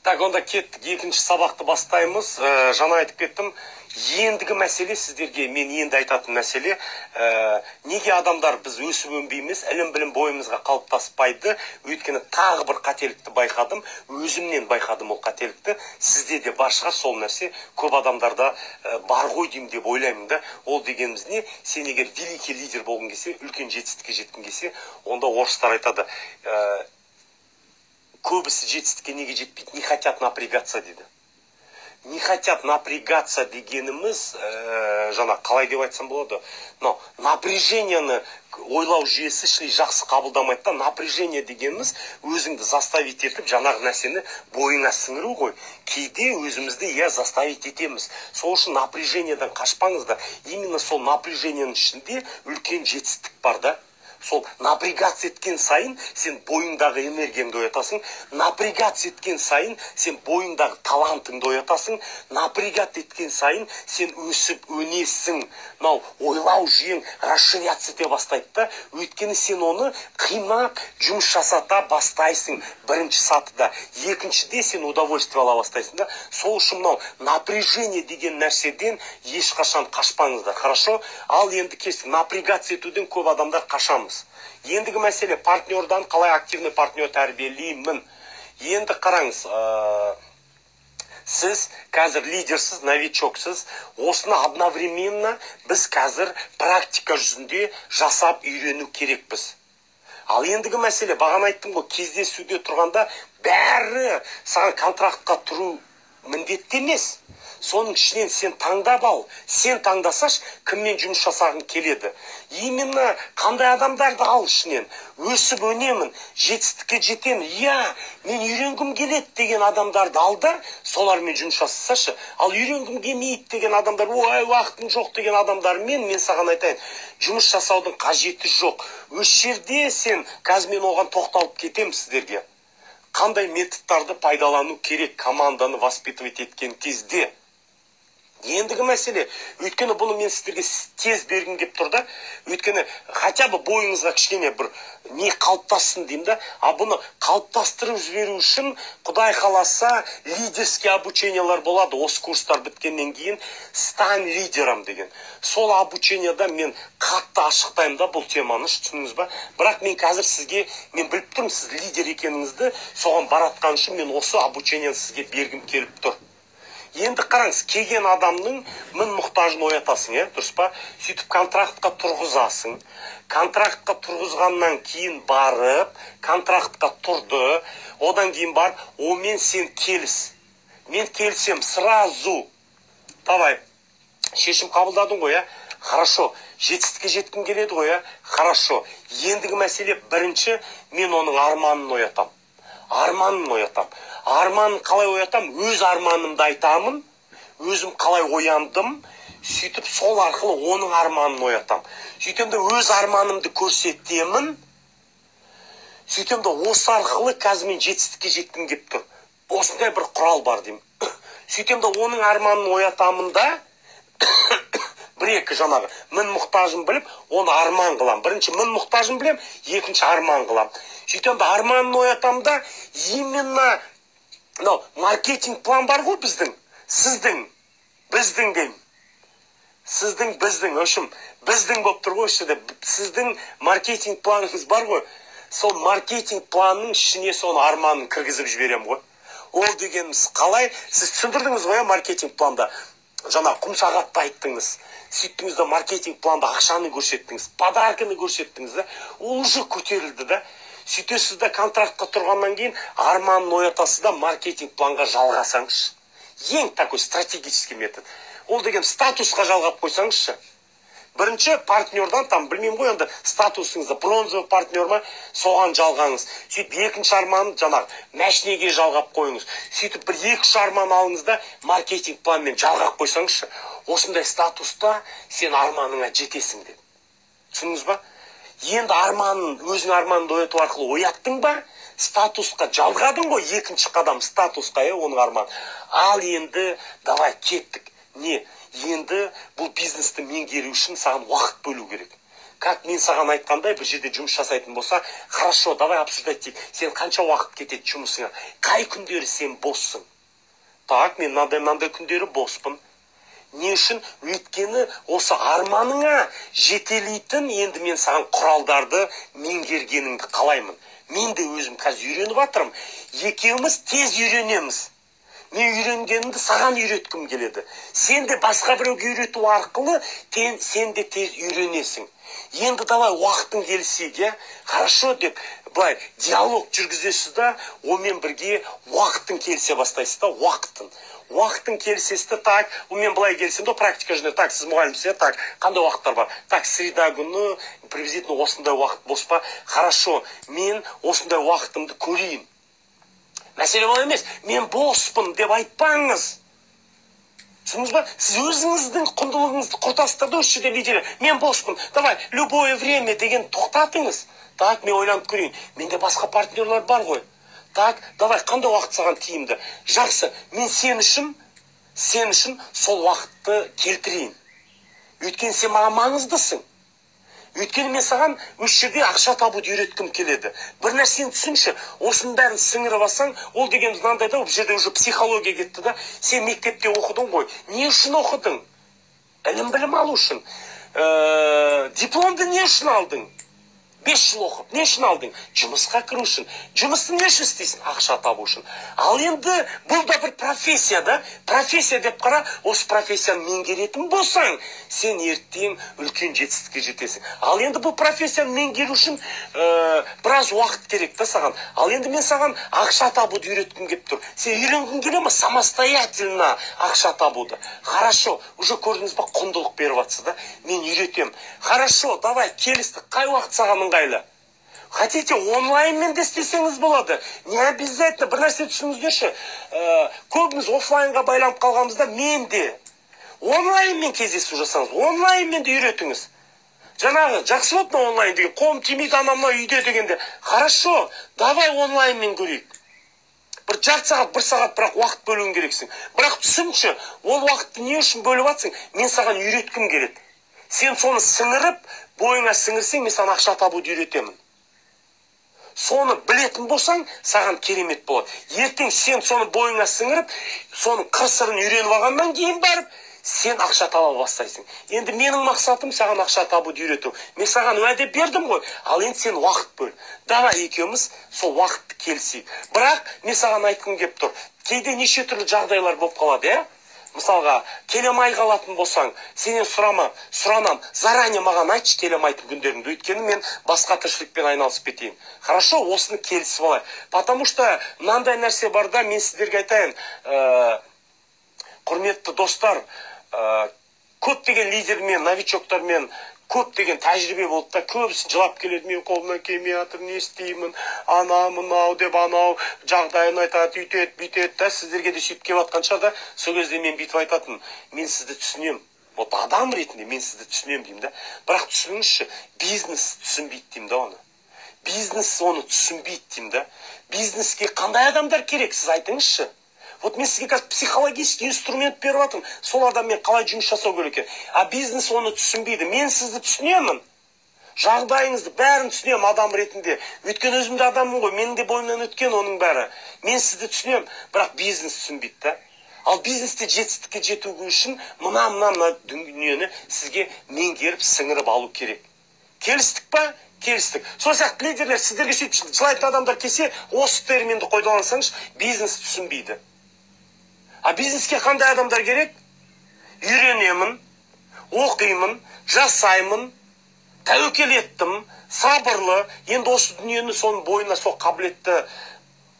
Так, онда кеттік, екінші сабақты бастаймыз. Жаңа айтып кеттім. Ендігі мәселе сіздерге, мен енді айтатын мәселе, неге адамдар біз өсіп өнбейміз, ілім білім бойымызға қалыптаспайды. Өйткені тағы бір қателікті байқадым, өзімнен байқадым ол қателікті. Сізде де бар шығар сол нәрсе, көп адамдарда бар ғой деймін деп ойлаймын да. Ол дегеніміз не? Сен егер великий лидер болғың келсе, үлкен жетістікке жеткің келсе, онда орыстар айтады, көбісі жетістікке неге жетпейді, не хотят напрягаться дейді. Не хотят напрягаться дегеніміз, жаңа қалай деп айтсам болады, но напряжениені ойлау жүйесі шли жақсы қабылдамайды да. Напряжение дегеніміз өзіңді заставить етіп, жаңағы нәрсені бойыңа сіңіру ғой. Кейде өзімізді заставить етеміз. Сол үшін напряжениеден қашпаңыздар. Именно сол напряжениенің ішінде үлкен жетістік бар да. Сол напрягаться еткен сайын сен бойыңдағы энергияңды оятасың, напрягаться еткен сайын сен бойыңдағы талантыңды оятасың, напрягаться еткен сайын сен өсіп өнесің. Мынау ойлау жүйең расширяться ете бастайды да. Өйткені сен оны қинап жұмыс жасата бастайсың бірінші сатыда. Екіншіде сен удовольствие ала бастайсың да. Сол үшін мынау напряжение деген нәрседен ешқашан қашпаңыздар. Хорошо? Ал енді кестік, напрягаться етуден көп адамдар қашамыз. Ендігі мәселе партнердан қалай активный партнер тәрбиелеймін. Енді қараңыз, сіз қазір лидерсіз, новичоксыз, осыны одновременно біз қазір практика жүзінде жасап үйрену керекпіз. Ал ендігі мәселе, бағана айттым ғой, кездесуде тұрғанда бәрі саған контрактқа тұру міндетті емес. Соның ішінен сен таңдап ал. Сен таңдасаш, кіммен жұмыс жасағың келеді. Именно қандай адамдарды ал ішінен. Өсіп өнемін, жетістікке жетемін. Мен үйренгім келеді деген адамдарды алдар, солармен жұмыс жасасашы. Ал үйренгім келмейді деген адамдар, уақытым жоқ деген адамдармен мен саған айтайын, жұмыс жасаудың қажеті жоқ. Осы жерде сен, қазір мен оған тоқталып кетемін сіздерге. Қандай методтарды пайдалану керек команданы воспитывать еткен кезде. Ендігі мәселе, өйткені бұны мен сіздерге тез бергім кеп тұр да. Өйткені хотя бы бойыңызға кішкене бір не қалыптассын деймін да. Бұны қалыптастырып жіберу үшін Құдай қаласа лидерский обучениялар болады. Осы курстар біткеннен кейін стань лидером деген. Сол обученияда мен қатты ашықтаймын да бұл теманы, түсіндіңіз ба? Бірақ мен қазір сізге, мен біліп тұрмын сіз лидер екеніңізді, соған баратқан үшін мен осы обученияны сізге бергім келіп тұр. Енді қараңыз, келген адамның мін мұқтажын оятасың, дұрыс па? Сөйтіп контрактқа тұрғызасың. Контрактқа тұрғызғаннан кейін барып, контрактқа тұрды, одан кейін бар, мен сен келіс. Мен келсем сразу. Давай, шешім қабылдадың ғой, Хорошо, жетістікке жеткім келеді ғой, Хорошо. Ендігі мәселе бірінші, мен оның арманын оятам. Арманын қалай оятам? Өз арманымды айтамын, өзім қалай ояндым, сөйтіп сол арқылы оның арманын оятам. Сөйтем де өз арманымды көрсетемін, сөйтем де осы арқылы қазір мен жетістікке жеткім кеп тұр. Осындай бір құрал бар деймін. Сөйтем де оның арманын оятамын да, бір-екі жаңағы мін мұқтажын біліп, оны арман қылам. Бірінші мін мұқтажын білем, екінші арман қылам. Сөйтем де арманын оятам да, именно маркетинг план бар ғой біздің, сіздің, біздің деймін. Сіздің, біздің, өшім, біздің болып тұр ғой ішінде, сіздің маркетинг планыңыз бар ғой. Сол маркетинг планның ішіне соны арманын кіргізіп жіберем ғой. Ол дегеніміз қалай, сіз түсіндірдіңіз ғой маркетинг планда. Жаңа құм сағатты айттыңыз, сөйттіңіз де маркетинг планда ақшаны көрсеттіңіз, подарканы көрсеттіңіз, ол уже көтерілді да. Сөйтесіз де контрактқа тұрғаннан кейін арманын оятасыз да маркетинг планға жалғасаңыз. Ең такой стратегический метод. Ол деген статусқа жалғап қойсаңызшы. Бірінші партнердан, білмеймін ғой, енді статусыңызда бронзовый партнер ма, соған жалғаңыз. Сөйтіп екінші арманын жаңағы мәшінеге жалғап қойыңыз. Сөйтіп бір екі-үш арман алыңыз да маркетинг планмен жалғап қойсаңызшы. Осындай статуста сен арманыңа жетесің деп. Түсіндіңіз ба? Енді арманын, өзің арманыңды ояту арқылы ояттың ба? Статусқа жалғадың ғой, екінші қадам статусқа, оның арман. Ал енді, давай кеттік. Не? Енді бұл бизнесті меңгеру үшін саған уақыт бөлу керек. Как мен саған айтқандай, бір жерде жұмыс жасайтын болса, хорошо, давай обсуждать дейік. Сен қанша уақыт кетеді жұмысыңа? Қай қай күндері сен боссың? Так, мен мынандай күндері боспын. Не үшін? Өйткені осы арманыңа жетелейтін енді мен саған құралдарды меңгергеніңді қалаймын. Мен де өзім қазір үйреніп жатырмын. Екеуміз тез үйренеміз. Мен үйренгенімді саған үйреткім келеді. Сен де басқа біреуге үйрету арқылы сен де тез үйренесің. Енді давай уақытың келсек, хорошо деп былай диалог жүргізесіз да, онымен бірге уақытың келсе бастайсыз да, уақытың келсесі, так, мен былай келсем де, практика жүзінде, так, сіз мұғалімсіз, так, қандай уақыттар бар? Так, среда күні, приблизительно осындай уақыт бос па? Хорошо, мен осындай уақытымды көрейін. Мәселе ол емес, мен боспын деп айтпаңыз. Түсіңіз ба? Сіз өзіңіздің құндылығыңызды құртасыздар да осы жерде лидерлер. Мен боспын, давай, любое время деген тоқтатыңыз. Так, мен ойланып көрейін. Менде басқа партнерлар бар ғой. Так, давай, қандай уақыт саған тиімді? Жақсы, мен сен үшін сол уақытты келтірейін. Өйткені сен маған маңыздысың. Өйткені мен саған осы жерде ақша табуды үйреткім келеді. Бір нәрсені түсінші, осының бәрін сіңіріп алсаң, ол деген мынандай да, бұл жерде уже психология кетті да. Сен мектепте оқыдың ғой. Не үшін оқыдың? Білім алу үшін. Дипломды не үшін алдың? 5 жыл оқып, не үшін алдың? Жұмысқа кіру үшін. Жұмысты не үшін істейсің? Ақша табу үшін. Ал енді бұл да бір профессия да. Профессия деп қара, осы профессияны меңгеретін болсаң, сен ертең үлкен жетістікке жетесің. Ал енді бұл профессияны меңгеру үшін біраз уақыт керек та саған. Ал енді мен саған ақша табуды үйреткім келіп тұр. Сен үйренгің келе ме? Самостоятельно ақша табуды. Хорошо, уже көрдіңіз ба, құндылық беріп жатсыз да. Мен үйретем. Хорошо, давай, келістік. Қай уақыт саған ыңғайлы? Хотите, онлайнмен де істесеңіз болады. Не обязательно, бір нәрсе түсініңіздерші. Көбіміз офлайнға байланып қалғанымызда, мен де онлайнмен кездесу жасаңыз, онлайнмен де үйретіңіз. Жаңағы, жақсы болып па онлайн деген, қолым тимейді анамна үйде дегенде. Хорошо, давай онлайнмен көрейік. Бір жарты сағат, 1 сағат бірақ уақыт бөлуің керексің. Бірақ түсінші, ол уақытты не үшін бөліп атсың? Мен саған үйреткім келеді. Сен соны сіңіріп, бойыңа сіңірсең, мен саған ақша табуды үйретемін. Соны білетін болсаң, саған керемет болады. Ертең сен соны бойыңа сіңіріп, соның қыр-сырын үйреніп алғаннан кейін барып, сен ақша таба бастайсың. Енді менің мақсатым саған ақша табуды үйрету. Мен саған уәде бердім ғой, ал енді сен уақыт бөл. Давай екеуміз сол уақытты келсейік. Бірақ мен саған айтқым келіп тұр. Кейде неше түрлі жағдайлар болып қалады, Мысалға, келемай қалатын болсаң, сенен сұранам, заранее маған айтшы келемайтын күндеріңді, өйткені мен басқа тіршілікпен айналысып кетейін. Хорошо, осыны келісіп алайық. Потому что мынандай нәрсе бар да, мен сіздерге айтайын, құрметті достар, көптеген лидермен, новичоктармен көптеген тәжірибе болды да, көбісін жылап келеді, мен қолымнан келмей жатыр, не істеймін, мынау деп анау жағдайын айтады, бүйтеді да, сіздерге де сөйтіп келіп жатқанша да, сол кезде мен бүйтіп айтатын, мен сізді түсінем. Вот адам ретінде мен сізді түсінем деймін да. Бірақ түсініңізші, бизнес түсінбейді деймін да оны. Бизнес оны түсінбейді деймін да. Бизнеске қандай адамдар керек, сіз айтыңызшы. Вот мен сізге қазір психологический инструмент беріп жатырмын. Сол адаммен қалай жұмыс жасау керек екен. А бизнес оны түсінбейді. Мен сізді түсінемін. Жағдайыңызды бәрін түсінемін адам ретінде. Өйткені өзімде адаммын ғой. Менің де бойымнан өткен оның бәрі. Мен сізді түсінемін, бірақ бизнес түсінбейді да. Ал бизнесте жетістікке жету үшін мына дүниені сізге меңгеріп, сіңіріп алу керек. Келістік па? Келістік. Сол сияқты лидерлер, сіздерге сөйтіп жылайтын адамдар келсе, осы терминді қойдалансаңыз, бизнес түсінбейді. А бизнеске қандай адамдар керек? Үйренемін, оқимын, жасаймын, тәуекел еттім, сабырлы. Енді осы дүниені соның бойына сол қабілетті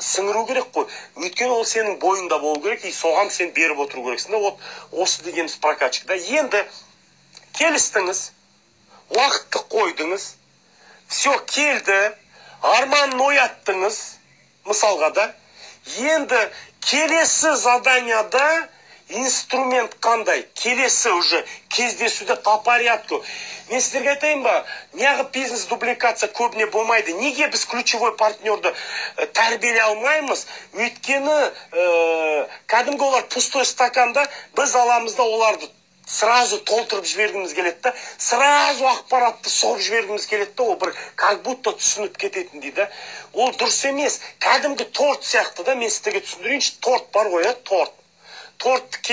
сіңіру керек қой. Өйткені ол сенің бойыңда болу керек, и соған сен беріп отыру керексің да. Вот осы дегеніміз прокачка. Енді келістіңіз, уақытты қойдыңыз, все келді, арманын ояттыңыз, мысалға да. Енді келесі заданияда инструмент қандай? Келесі уже кездесуде по порядку. Мен сіздерге айтайын ба, неғып бизнес дубликация көбіне болмайды. Неге біз ключевой партнерді тәрбиелей алмаймыз? Өйткені кәдімгі олар пустой стаканда, біз аламыз да оларды сразу толтырып жібергіміз келеді да, сразу ақпаратты соғып жібергіміз келеді да, ол бір как будто түсініп кететін дейді. Ол дұрыс емес. Кәдімгі торт сияқты да, мен сіздерге түсіндірейінші, торт бар ғой, торт. Тортты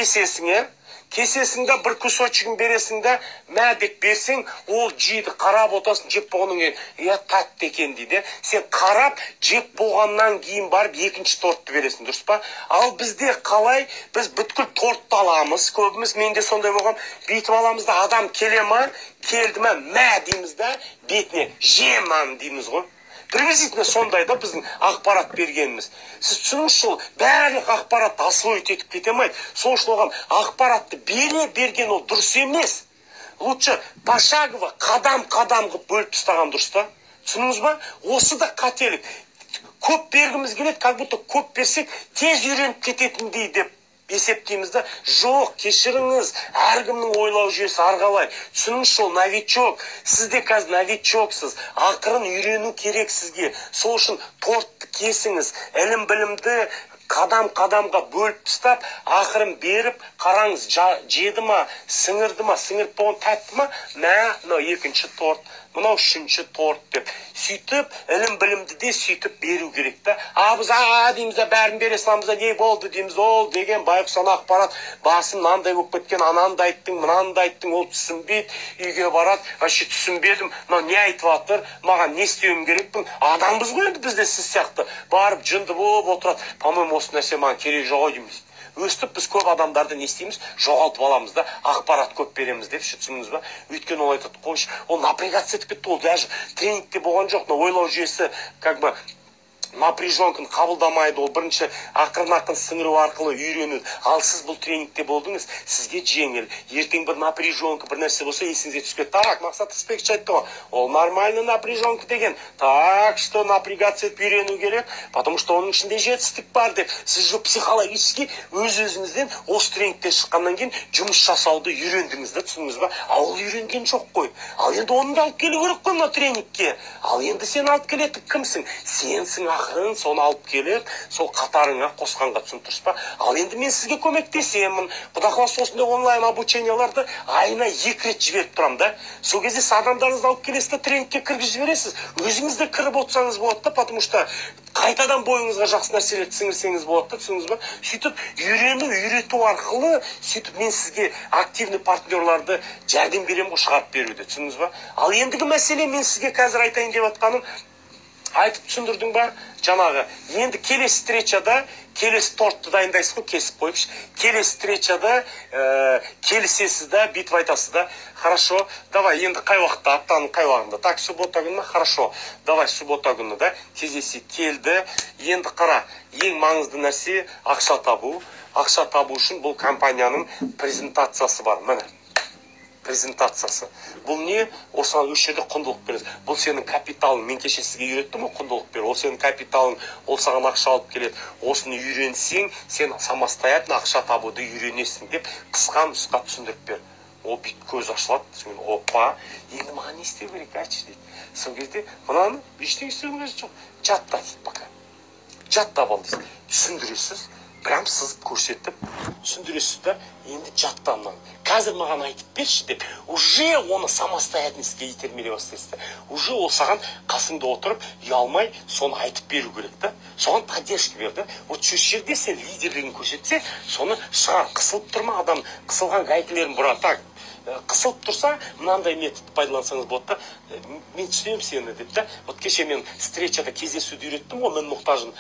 кесесіңді бір кусочегін бересіңді, мә деп берсең, ол жейді, қарап отырасың, жеп болғаннан кейін, я тәтті екен дейді. Сен қарап, жеп болғаннан кейін барып екінші тортты бересің, дұрыс па? Ал бізде қалай? Біз бүткіл тортты аламыз, көбіміз, менде сондай болған, бүйтіп аламыз да, адам келе ма, келді ма, мә дейміз да, бетіне жемам дейміз ғой. Приблизительно сондай да біздің ақпарат бергеніміз. Сіз түсініңіз, сол барлық ақпарат освоить етіп кетемайды. Сол үшін оған ақпаратты берген ол дұрыс емес. Лучше пошагово, қадам-қадамғы бөліп тастаған дұрыс та. Түсініңіз ба? Осы да қателік. Көп бергіміз келеді, как будто көп берсек, тез үйреніп кететіндей деп есептейміз да. Жоқ, кешіріңіз, әркімнің ойлау жүйесі арғалай. Түсініңіз, сол новичок. Сіз де қазір новичоксыз. Ақырын үйрену керек сізге. Сол үшін тортты кесіңіз. Ілім-білімді қадам-қадамға бөліп тастап, ақырын беріп, қараңыз, жеді ма, сіңірді ма, сіңіріп болған тәтті ма, мынау екінші торт, мынау үшінші торт деп. Сөйтіп, ілім-білімді де сөйтіп беру керек та. Біз дейміз да, бәрін бере саламыз да, не болды дейміз, ол деген байқұсан ақпарат, басым мынандай болып кеткен, ананды айттың, мынанды айттың, ол түсінбейді, үйге барады, вообще түсінбедім, мынау не айтып жатыр, маған не істеуім керекпін, адамбыз ғой енді бізде сіз сияқты, барып жынды болып отырады, по-моему, осы нәрсе маған керек жоқ дейміз. Өстіп біз көп адамдарды не істейміз, жоғалтып аламыз да, ақпарат көп береміз деп, түсіндіңіз ба? Өйткені ол айтады, қойшы, ол напрягаться етіп кетті, ол даже тренингте болған жоқ, но ойлау жүйесі как бы напряженканы қабылдамайды, ол бірінші ақырын-ақырын сіңіру арқылы үйренеді. Ал сіз бұл тренингте болдыңыз, сізге жеңіл. Ертең бір напряженка, бір нәрсе болса, есіңізге түсіп кетті. Так, Мақсат Ысбекович айтты ғой, ол нормально напряженка деген. Так, что напрягаться етіп үйрену керек, потому что оның ішінде жетістік бар деп. Сіз же психологически өз-өзіңізден осы тренингтен шыққаннан кейін жұмыс жасауды үйрендіңіз да, түсіндіңіз ба? Ал үйренген жоқ қой. Ал енді оны да алып келу керек қой мына тренингке. Ал енді сен алып келетін кімсің? Сенсің, ақырын соны алып келіп, сол қатарыңа қосқанға түсініп тұрсыз ба? Ал енді мен сізге көмектесемін. Құдай қаласа осындай онлайн обученияларды айына 2 рет жіберіп тұрамын да. Сол кезде сіз адамдарыңызды алып келесіз де тренингке кіргізіп жібересіз. Өзіңіз де кіріп отырсаңыз болады да, потому что қайтадан бойыңызға жақсы нәрселерді сіңірсеңіз болады да, түсіндіңіз ба? Сөйтіп үйрету арқылы, сөйтіп мен сізге активный партнерларды жәрдем беремін ғой шығарып беруде, түсіндіңіз ба? Ал ендігі мәселе мен сізге қазір айтайын деп жатқаным, айтып түсіндірдің ба? Жаңағы, енді келесі встречада, келесі тортты дайындайсыз ғой, кесіп қойыпш. Келесі встречада келісесіз да, бүйтіп айтасыз да. Хорошо, давай, енді қай уақытта, аптаның қай уақытында? Так, суббота күні, хорошо. Давай, суббота күні да, кездесейік, келді. Енді қара, ең маңызды нәрсе ақша табу. Ақша табу үшін бұл компанияның презентациясы бар. Міне. Презентациясы. Бұл не? Осыған үш жерде құндылық бересіз. Бұл сенің капиталың. Мен кеше сізге үйреттім ғой құндылық бер. Ол сенің капиталың. Ол саған ақша алып келеді. Осыны үйренсең, сен самостоятельно ақша табуды үйренесің деп қысқа нұсқа түсіндіріп бер. Ол бүйтіп көз ашылады. Опа, енді маған не істеу керек, айтшы дейді. Сол кезде мынаны ештеңе істеудің қажеті жоқ. Жатта дейді пока. Жаттап ал дейсіз. Түсіндіресіз. Прям сызып көрсетіп, түсіндіресіз да, енді жаттамнан. Қазір маған айтып берші деп, уже оны самостоятельностьке итермелей бастайсыз. Уже ол саған қасыңда отырып, ұялмай, соны айтып беру керек та. Соған поддержка берді. Вот şu жерде сен лидерлігін көрсетсе, соны шығар. Қысылып тұрма адам, қысылған гайкілерін бұра. Так, қысылып тұрса, мынандай метод пайдалансаңыз болады да, мен түсінемін сені деп та. Вот кеше мен встречада кездесуді үйреттім ғой, мен мұқтажын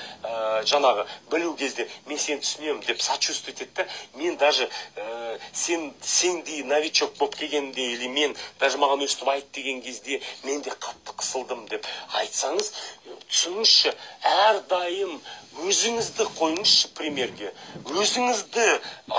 жаңағы білу кезде, мен сені түсінемін деп сочувствовать етті. Мен даже сендей новичок болып келгенде, или мен даже маған өстіп айт деген кезде, мен де қатты қысылдым деп айтсаңыз, түсініңізші, әрдайым өзіңізді қойыңызшы примерге. Өзіңізді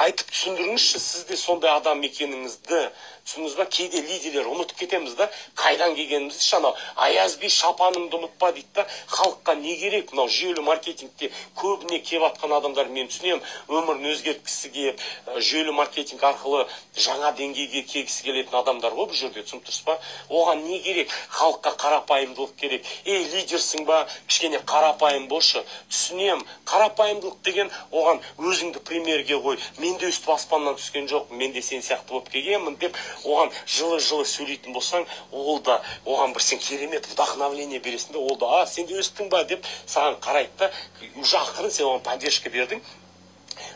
айтып түсіндіріңізші, сізде сондай адам екеніңізді. Түсіндіңіз ба? Кейде лидерлер ұмытып кетеміз да, қайдан келгенімізді. Анау Аяз би шапаныңды ұмытпа дейді да. Халыққа не керек? Мынау жүйелі маркетингте көбіне келіп атқан адамдар, мен түсінемін, өмірін өзгерткісі келіп, жүйелі маркетинг арқылы жаңа деңгейге келгісі келетін адамдар ғой бұл жерде, түсініп тұрсыз ба? Оған не керек? Халыққа қарапайымдылық керек. Лидерсің ба? Кішкене қарапайым болшы. Түсінемін, қарапайымдылық деген оған өзіңді примерге қой. Мен де өстіп аспаннан түскен жоқ, мен де сен сияқты болып келгенмін деп, оған жылы-жылы сөйлейтін болсаң, ол да оған бір сен керемет вдохновление бересің де, ол да, сен де өстің ба деп саған қарайды да, уже ақырын сен оған поддержка бердің,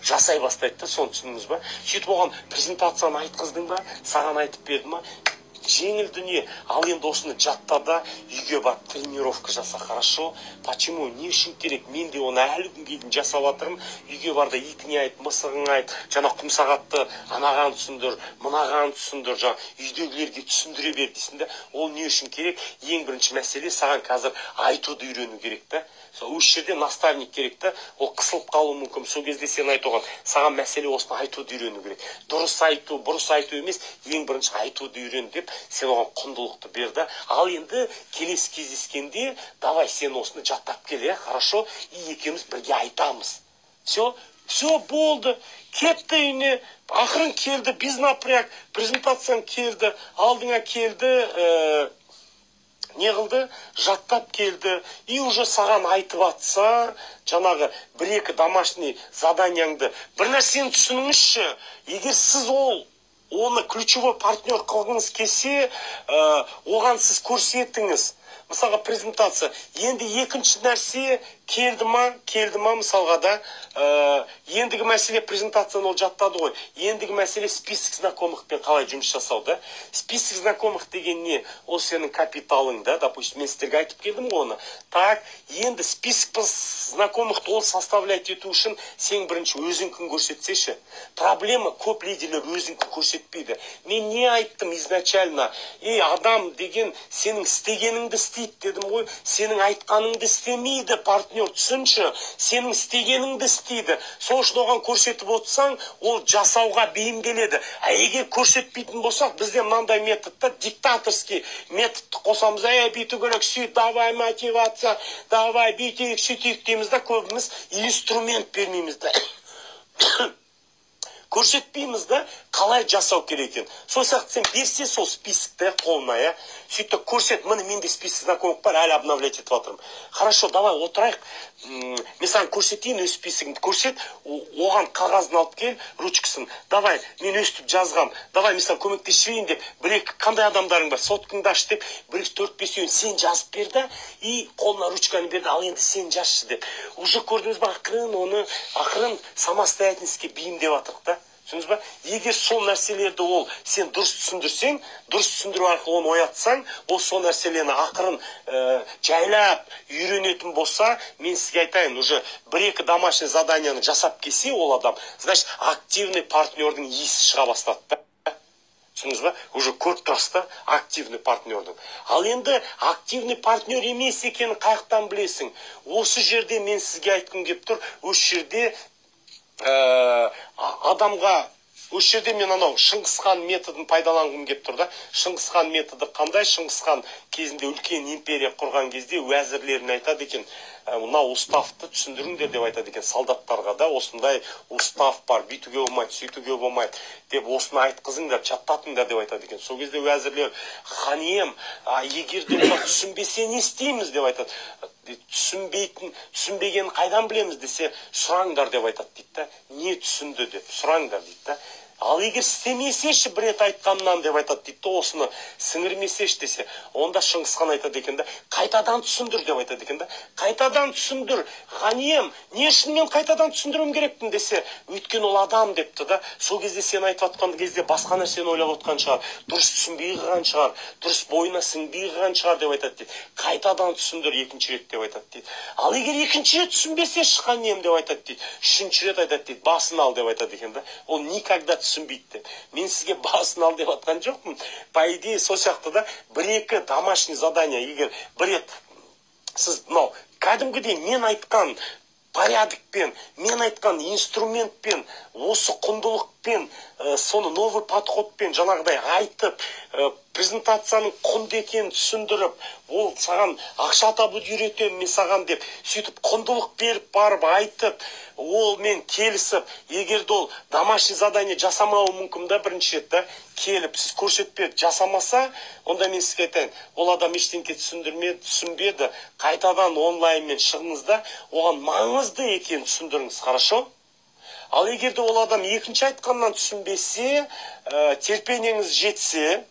жасай бастайды да, соны түсіндіңіз ба? Сөйтіп оған презентацияны айтқыздың ба, саған айтып берді ма? Жеңіл дүние. Ал енді осыны жатта да, үйге барып тренировка жаса, хорошо? Почему? Не үшін керек? Мен де оны әлі күнге дейін жасап жатырмын. Үйге барда итіңе айт, мысығыңа айт, жаңа құмсағатты анаған түсіндір, мынаған түсіндір, жаңа үйдегілерге түсіндіре бер дейсің да. Ол не үшін керек? Ең бірінші мәселе саған қазір айтуды үйрену керек та. Осы жерде наставник керек та. Ол қысылып қалуы мүмкін. Сол кезде сен айтуған, саған мәселе осыны айтуды үйрену керек. Дұрыс айту, бұрыс айту емес, ең бірінші айтуды үйрен деп сен оған құндылықты берді. Ал енді келесі кездескенде, давай сен осыны жаттап кел, хорошо? И екеуміз бірге айтамыз. Все болды. Кетті үйіне, ақырын келді, бизнапряг, презентацияң келді, алдыңа келді, не қылды? Жаттап келді. И уже саған айтып атса, жаңағы бір-екі домашний заданияңды. Бір нәрсені түсініңізші, егер сіз оны ключевой партнер қылғыңыз келсе, оған сіз көрсетіңіз. Мысалға презентация. Енді екінші нәрсе келді ма, мысалға да, ендігі мәселе презентацияны ол жаттады ғой. Ендігі мәселе список знакомықпен қалай жұмыс жасау да. Список знакомых деген не? Ол сенің капиталың да, допустим, мен сіздерге айтып келдім ғой оны. Так, енді список знакомықты ол составлять ету үшін сен бірінші өзіңкін көрсетсеші. Проблема, көп лидерлер өзіңкін көрсетпейді. Мен не айттым изначально? Адам деген сенің істегеніңді істейді дедім ғой. Сенің айтқаныңды істемейді, партнер, түсінші. Сенің істегеніңді істейді. Сол үшін оған көрсетіп отырсаң, ол жасауға бейімделеді. Егер көрсетпейтін болсақ, бізде мынандай методта диктаторский методты қосамыз. Бүйту керек, сөйт, давай мотивация, давай бүйтейік, сөйтейік дейміз да, көбіміз инструмент бермейміз да. Көрсетпейміз да, қалай жасау керек екен. Сол сияқты сен берсе сол списокты қолына, сөйтіп көрсет, міне менде список знакомых бар, әлі обновлять етіп жатырмын. Хорошо, давай отырайық. Мен саған көрсетейін, өз списогыңды көрсет, оған қағазын алып кел, ручкасын. Давай, мен өстіп жазғам. Давай, мен саған көмектесейін деп, бір-екі қандай адамдарың бар, соткаңды аш деп, бір-екі 4-5 сен жазып берді, и қолына ручканы берді, ал енді сен жазшы деп. Уже көрдіңіз ба, ақырын самостоятельностьке бейімдеп жатырық та. Түсініңіз ба? Егер сол нәрселерді ол сен дұрыс түсіндірсең, дұрыс түсіндіру арқылы оны оятсаң, ол сол нәрселені ақырын жайлап үйренетін болса, мен сізге айтайын, уже бір-екі домашний заданияны жасап келсе ол адам, значит, активный партнердің иісі шыға бастады да. Түсініңіз ба? Уже көріп тұрасыз да, активный партнердің. Ал енді активный партнер емес екенін қаяқтан білесің? Осы жерде мен сізге айтқым келіп тұр, осы жерде адамға, осы жерде мен анау Шыңғысхан методын пайдаланғым келіп тұр да. Шыңғысхан методы қандай? Шыңғысхан кезінде үлкен империя құрған кезде уәзірлеріне айтады екен, мына уставты түсіндіріңдер деп айтады екен солдаттарға да, осындай устав бар, бүйтуге болмайды, сөйтуге болмайды деп осыны айтқызыңдар, жаттатыңдар деп айтады екен. Сол кезде уәзірлер, хан ием, егер де олар түсінбесе не істейміз деп айтады. Түсінбегенін қайдан білеміз десе, сұраңдар деп айтады дейді да. Не түсінді деп сұраңдар дейді да. Ал егер істемесеші бір рет айтқаннан деп айтады дейді да, осыны сіңірмесеш десе, онда Шыңғысхан айтады екен да, қайтадан түсіндір деп айтады екен да. Қайтадан түсіндір, ғанием, не үшін мен қайтадан түсіндіруім керекпін десе, өйткені ол адам депті да. Сол кезде сен айтып отқан кезде басқа нәрсені ойлап отқан шығар, дұрыс түсінбей қалған шығар, дұрыс бойына сіңбей қалған шығар деп айтады дейді. Қайтадан түсіндір екінші рет деп айтады дейді. Ал егер екінші рет түсінбесе ғанием деп айтады дейді. Үшінші рет айтады дейді, басын ал деп айтады екен да. Ол никогда түсінбейді. Мен сізге басын ал деп атқан жоқпын. По идее, сол сияқты да, бір-екі домашний задание, егер бір рет сіз, кәдімгідей мен айтқан порядокпен, мен айтқан инструментпен, осы құндылықпен, соны новый подходпен жаңағыдай айтып, презентацияның құнды екенін түсіндіріп, ол саған ақша табуды үйретемін мен саған деп, сөйтіп құндылық беріп барып айтып, ол мен келісіп, егер де ол домашний задание жасамауы мүмкін да бірінші рет та келіп, сіз көрсетпеді, жасамаса, онда мен сізге айтайын, ол адам ештеңке түсінбеді, қайтадан онлайнмен шығыңыз да, оған маңызды екенін түсіндіріңіз, хорошо? Ал егер де ол адам екінші айтқаннан түсінбесе, терпениеңіз жетсе,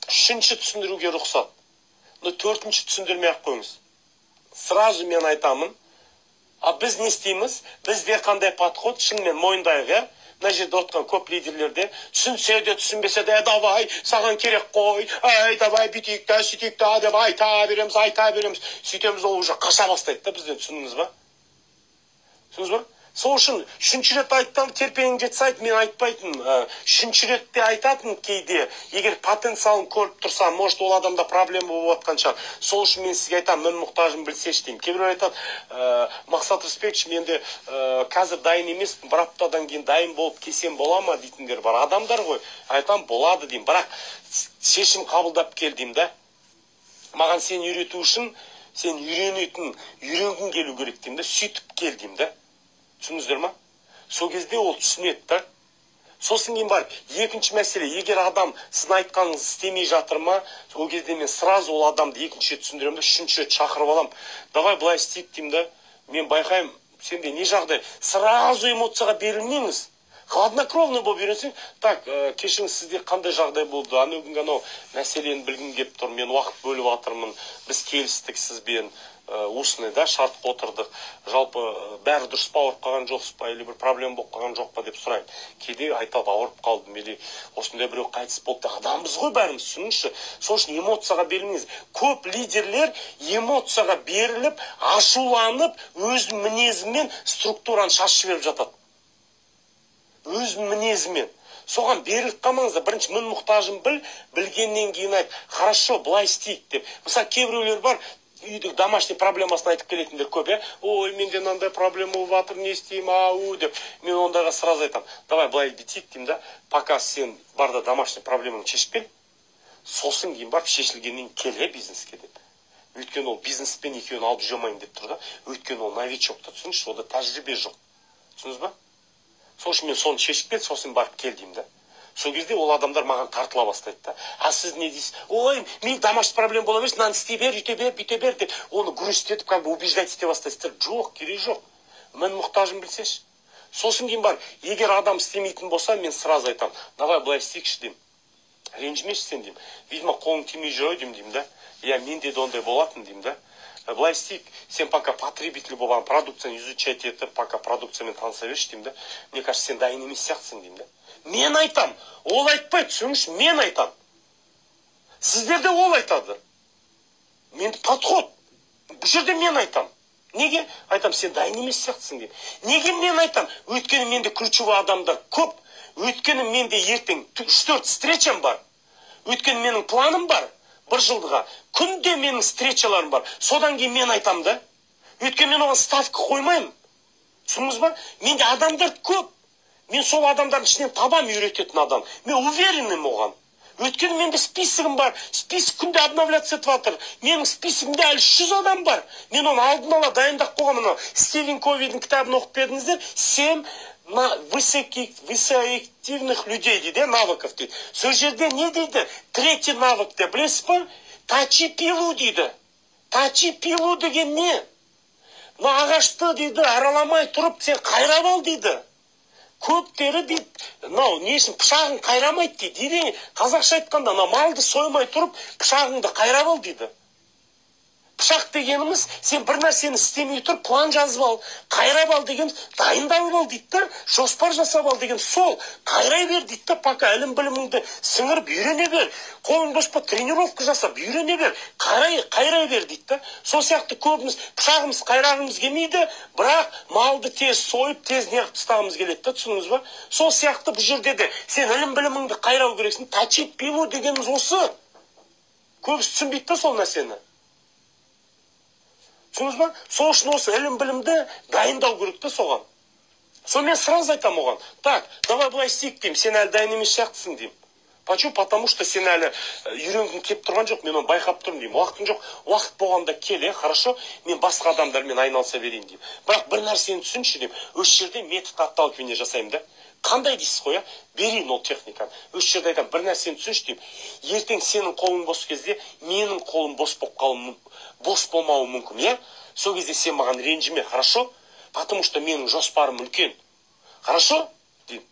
үшінші түсіндіруге рұқсат. Төртінші түсіндірмей ақ қойыңыз. Сразу мен айтамын. Біз не істейміз? Бізде қандай подход, шынымен мойындайық, иә? Мына жерде отырған көп лидерлерде түсінсе де түсінбесе де, давай, саған керек қой, давай бүйтейік та, сөйтейік та деп айта береміз. Сөйтеміз, ол уже қаша бастайды да бізден, түсіндіңіз ба? Түсіндіңіз ба? Сол үшін үшінші рет айттым, терпениң жетсе айт, мен айтпайтын. Үшінші ретте айтатын кейде, егер потенциалын көріп тұрсам, может ол адамда проблема болып жатқан шығар. Сол үшін мен сізге айтам, мен мұқтажын білсеш деймін. Кейбір айтады, Мақсат Рысбекович, менде қазір дайын емес, бір аптадан кейін дайын болып келсем бола ма дейтіндер бар. Адамдар ғой, айтам, болады деймін. Бірақ шешім қабылдап кел деймін да. Маған сен үйрету үшін, сен үйренгің келу керек деймін да, сөйтіп кел деймін да. Түсіндіңіздер ма? Сол кезде ол түсінеді да. Сосын кейін бар, екінші мәселе, егер адам сіздің айтқаныңыз істемей жатыр ма, ол кезде мен сразу ол адамды екінші рет түсіндіремін да, үшінші рет шақырып алам. Давай былай істейік деймін да. Мен байқаймын, сенде не жағдай? Сразу эмоцияға берілмеңіз. Хладнокровный болып үйренсең, так, кешіңіз, сізде қандай жағдай болды? Анау күнгі анау мәселені білгім келіп тұр, мен уақыт бөліп жатырмын, біз келістік сізбен. Осыны да шартқа отырдық. Жалпы бәрі дұрыс па, ауырып қалған жоқсыз ба, или бір проблема болып қалған жоқ па деп сұрайын. Кейде айтады, ауырып қалдым, или осындай біреу қайтыс болды. Адамбыз ғой бәріміз, түсініңізші. Сол үшін эмоцияға берілмеңіз. Көп лидерлер эмоцияға беріліп, ашуланып, өз мінезімен структураны шашып беріп жатады. Өз мінезімен. Соған беріліп қалмаңыздар. Бірінші мен мұқтажын білгеннен кейін айт, хорошо, былай істейік деп. Мысалы, кейбіреулер бар, үйдің домашний проблемасын айтып келетіндер көп, е? Ой, менде мынандай проблема болып жатыр, не істеймін, ау деп. Мен ондайға сразу айтам, давай былай бүйтейік деймін да, пока сен барда домашний проблеманы шешіп кел, сосын кейін барып шешілгеннен келе бизнеске деп. Өйткені ол бизнеспен екеуін алып жүрмейін деп тұр да. Өйткені ол новичок та, түсініңізші, ода тәжірибе жоқ. Түсіндіңіз ба? Сол үшін мен соны шешіп кел, сосын барып кел деймін да. Сол кезде ол адамдар маған тартыла бастайды да. А сіз не дейсіз? Ой, мен домашний проблема бола берсін, мынаны істей бер, үйте бер деп, оны грустетіп, как бы убеждать ете бастайсыздар. Жоқ, керек жоқ. Мен мұқтажын білсеш. Сосын кейін бар, егер адам істемейтін болса, мен сразу айтам, давай былай істейікші деймін. Ренжімеші сен деймін. Видимо, қолың тимей жүр деймін да. Я менде де ондай болатын деймін да. Былай істейік, сен пока потребитель болған продукцияны изучать етіп, пока продукциямен таныса берші деймін да. Мне кажется, сен дайын емес сияқтысың деймін да. Мен айтам, ол айтпайды, түсіңізші, мен айтам. Сіздерде ол айтады. Мен подход. Бұл жерде мен айтам. Неге? Айтам, сен дайын емес сияқтысың деймін. Неге мен айтам? Өйткені менде ключевой адамдар көп. Өйткені менде ертең 3-4 встречам бар. Өйткені менің планым бар. Бір жылдыға. Күнде менің встречаларым бар. Содан кейін мен айтам да. Өйткені мен оған ставка қоймаймын. Түсіңіз ба? Менде адамдар көп. Мен сол адамдардың ішінен табам үйрететін адам. Мен уверенім оған. Өйткені менде списогым бар. Список күнде обновляться етіп жатыр. Менің списогымда әлі 100 адам бар. Мен оны алдын ала дайындап қойғанмын. Стивен Ковидің кітабын оқып бердіңіздер. 7 высокоэффективных людей дейді, навыков дейді. Сол жерде не дейді? Третий навык деп білесіз ба? Тачи пилу дейді. Тачи пилу деген не? Ағашты дейді, араламай тұрып, сен қайрап ал дейді. Көптері дейді, несін пышағын қайрамайды дейді. Қазақша айтқанда, малды соймай тұрып, пышағыңды қайрап ал дейді. Пышақ дегеніміз, сен бір нәрсені істемей тұрып, план жазып ал, қайрап ал деген, дайындалып ал дейді, жоспар жасап ал деген сол. Қайрай бер дейді, пока әлім біліміңді сіңіріп үйрене бер. Қолың бос па, тренировка жасап үйрене бер. Қайрай бер дейді. Сол сияқты көбіміз пышағымыз, қайрағымыз келмейді, бірақ малды тез сойып, тез неғып тастағымыз келеді, түсініңіз ба? Сол сияқты бұл жерде де сен әлім біліміңді қайрау керексің. Тачи пилу дегеніміз осы. Көбісі түсінбейді сол нәрсені. Түсіндіңіз ба? Сол үшін осы ілім білімді дайындау керек та соған. Сол мен сразу айтам оған. Так, давай былай істейік деймін, сен әлі дайын емес сияқтысың деймін. Почему? Потому что сен әлі үйренгің келіп тұрған жоқ, мен оны байқап тұрмын деймін. Уақытың жоқ, уақыт болғанда кел, хорошо, мен басқа адамдармен айналыса берейін деймін. Бірақ бір нәрсені түсінші деймін, осы жерде метод отталкивание жасаймын да. Қандай дейсіз ғой, берейін ол техниканы. Осы жерде айтам, бір нәрсені түсінші деймін. Ертең сенің қолың бос кезде, менің қолым бос болмауы мүмкін, иә? Сол кезде сен маған ренжіме, хорошо? Потому что менің жоспарым үлкен. Хорошо? Деймін.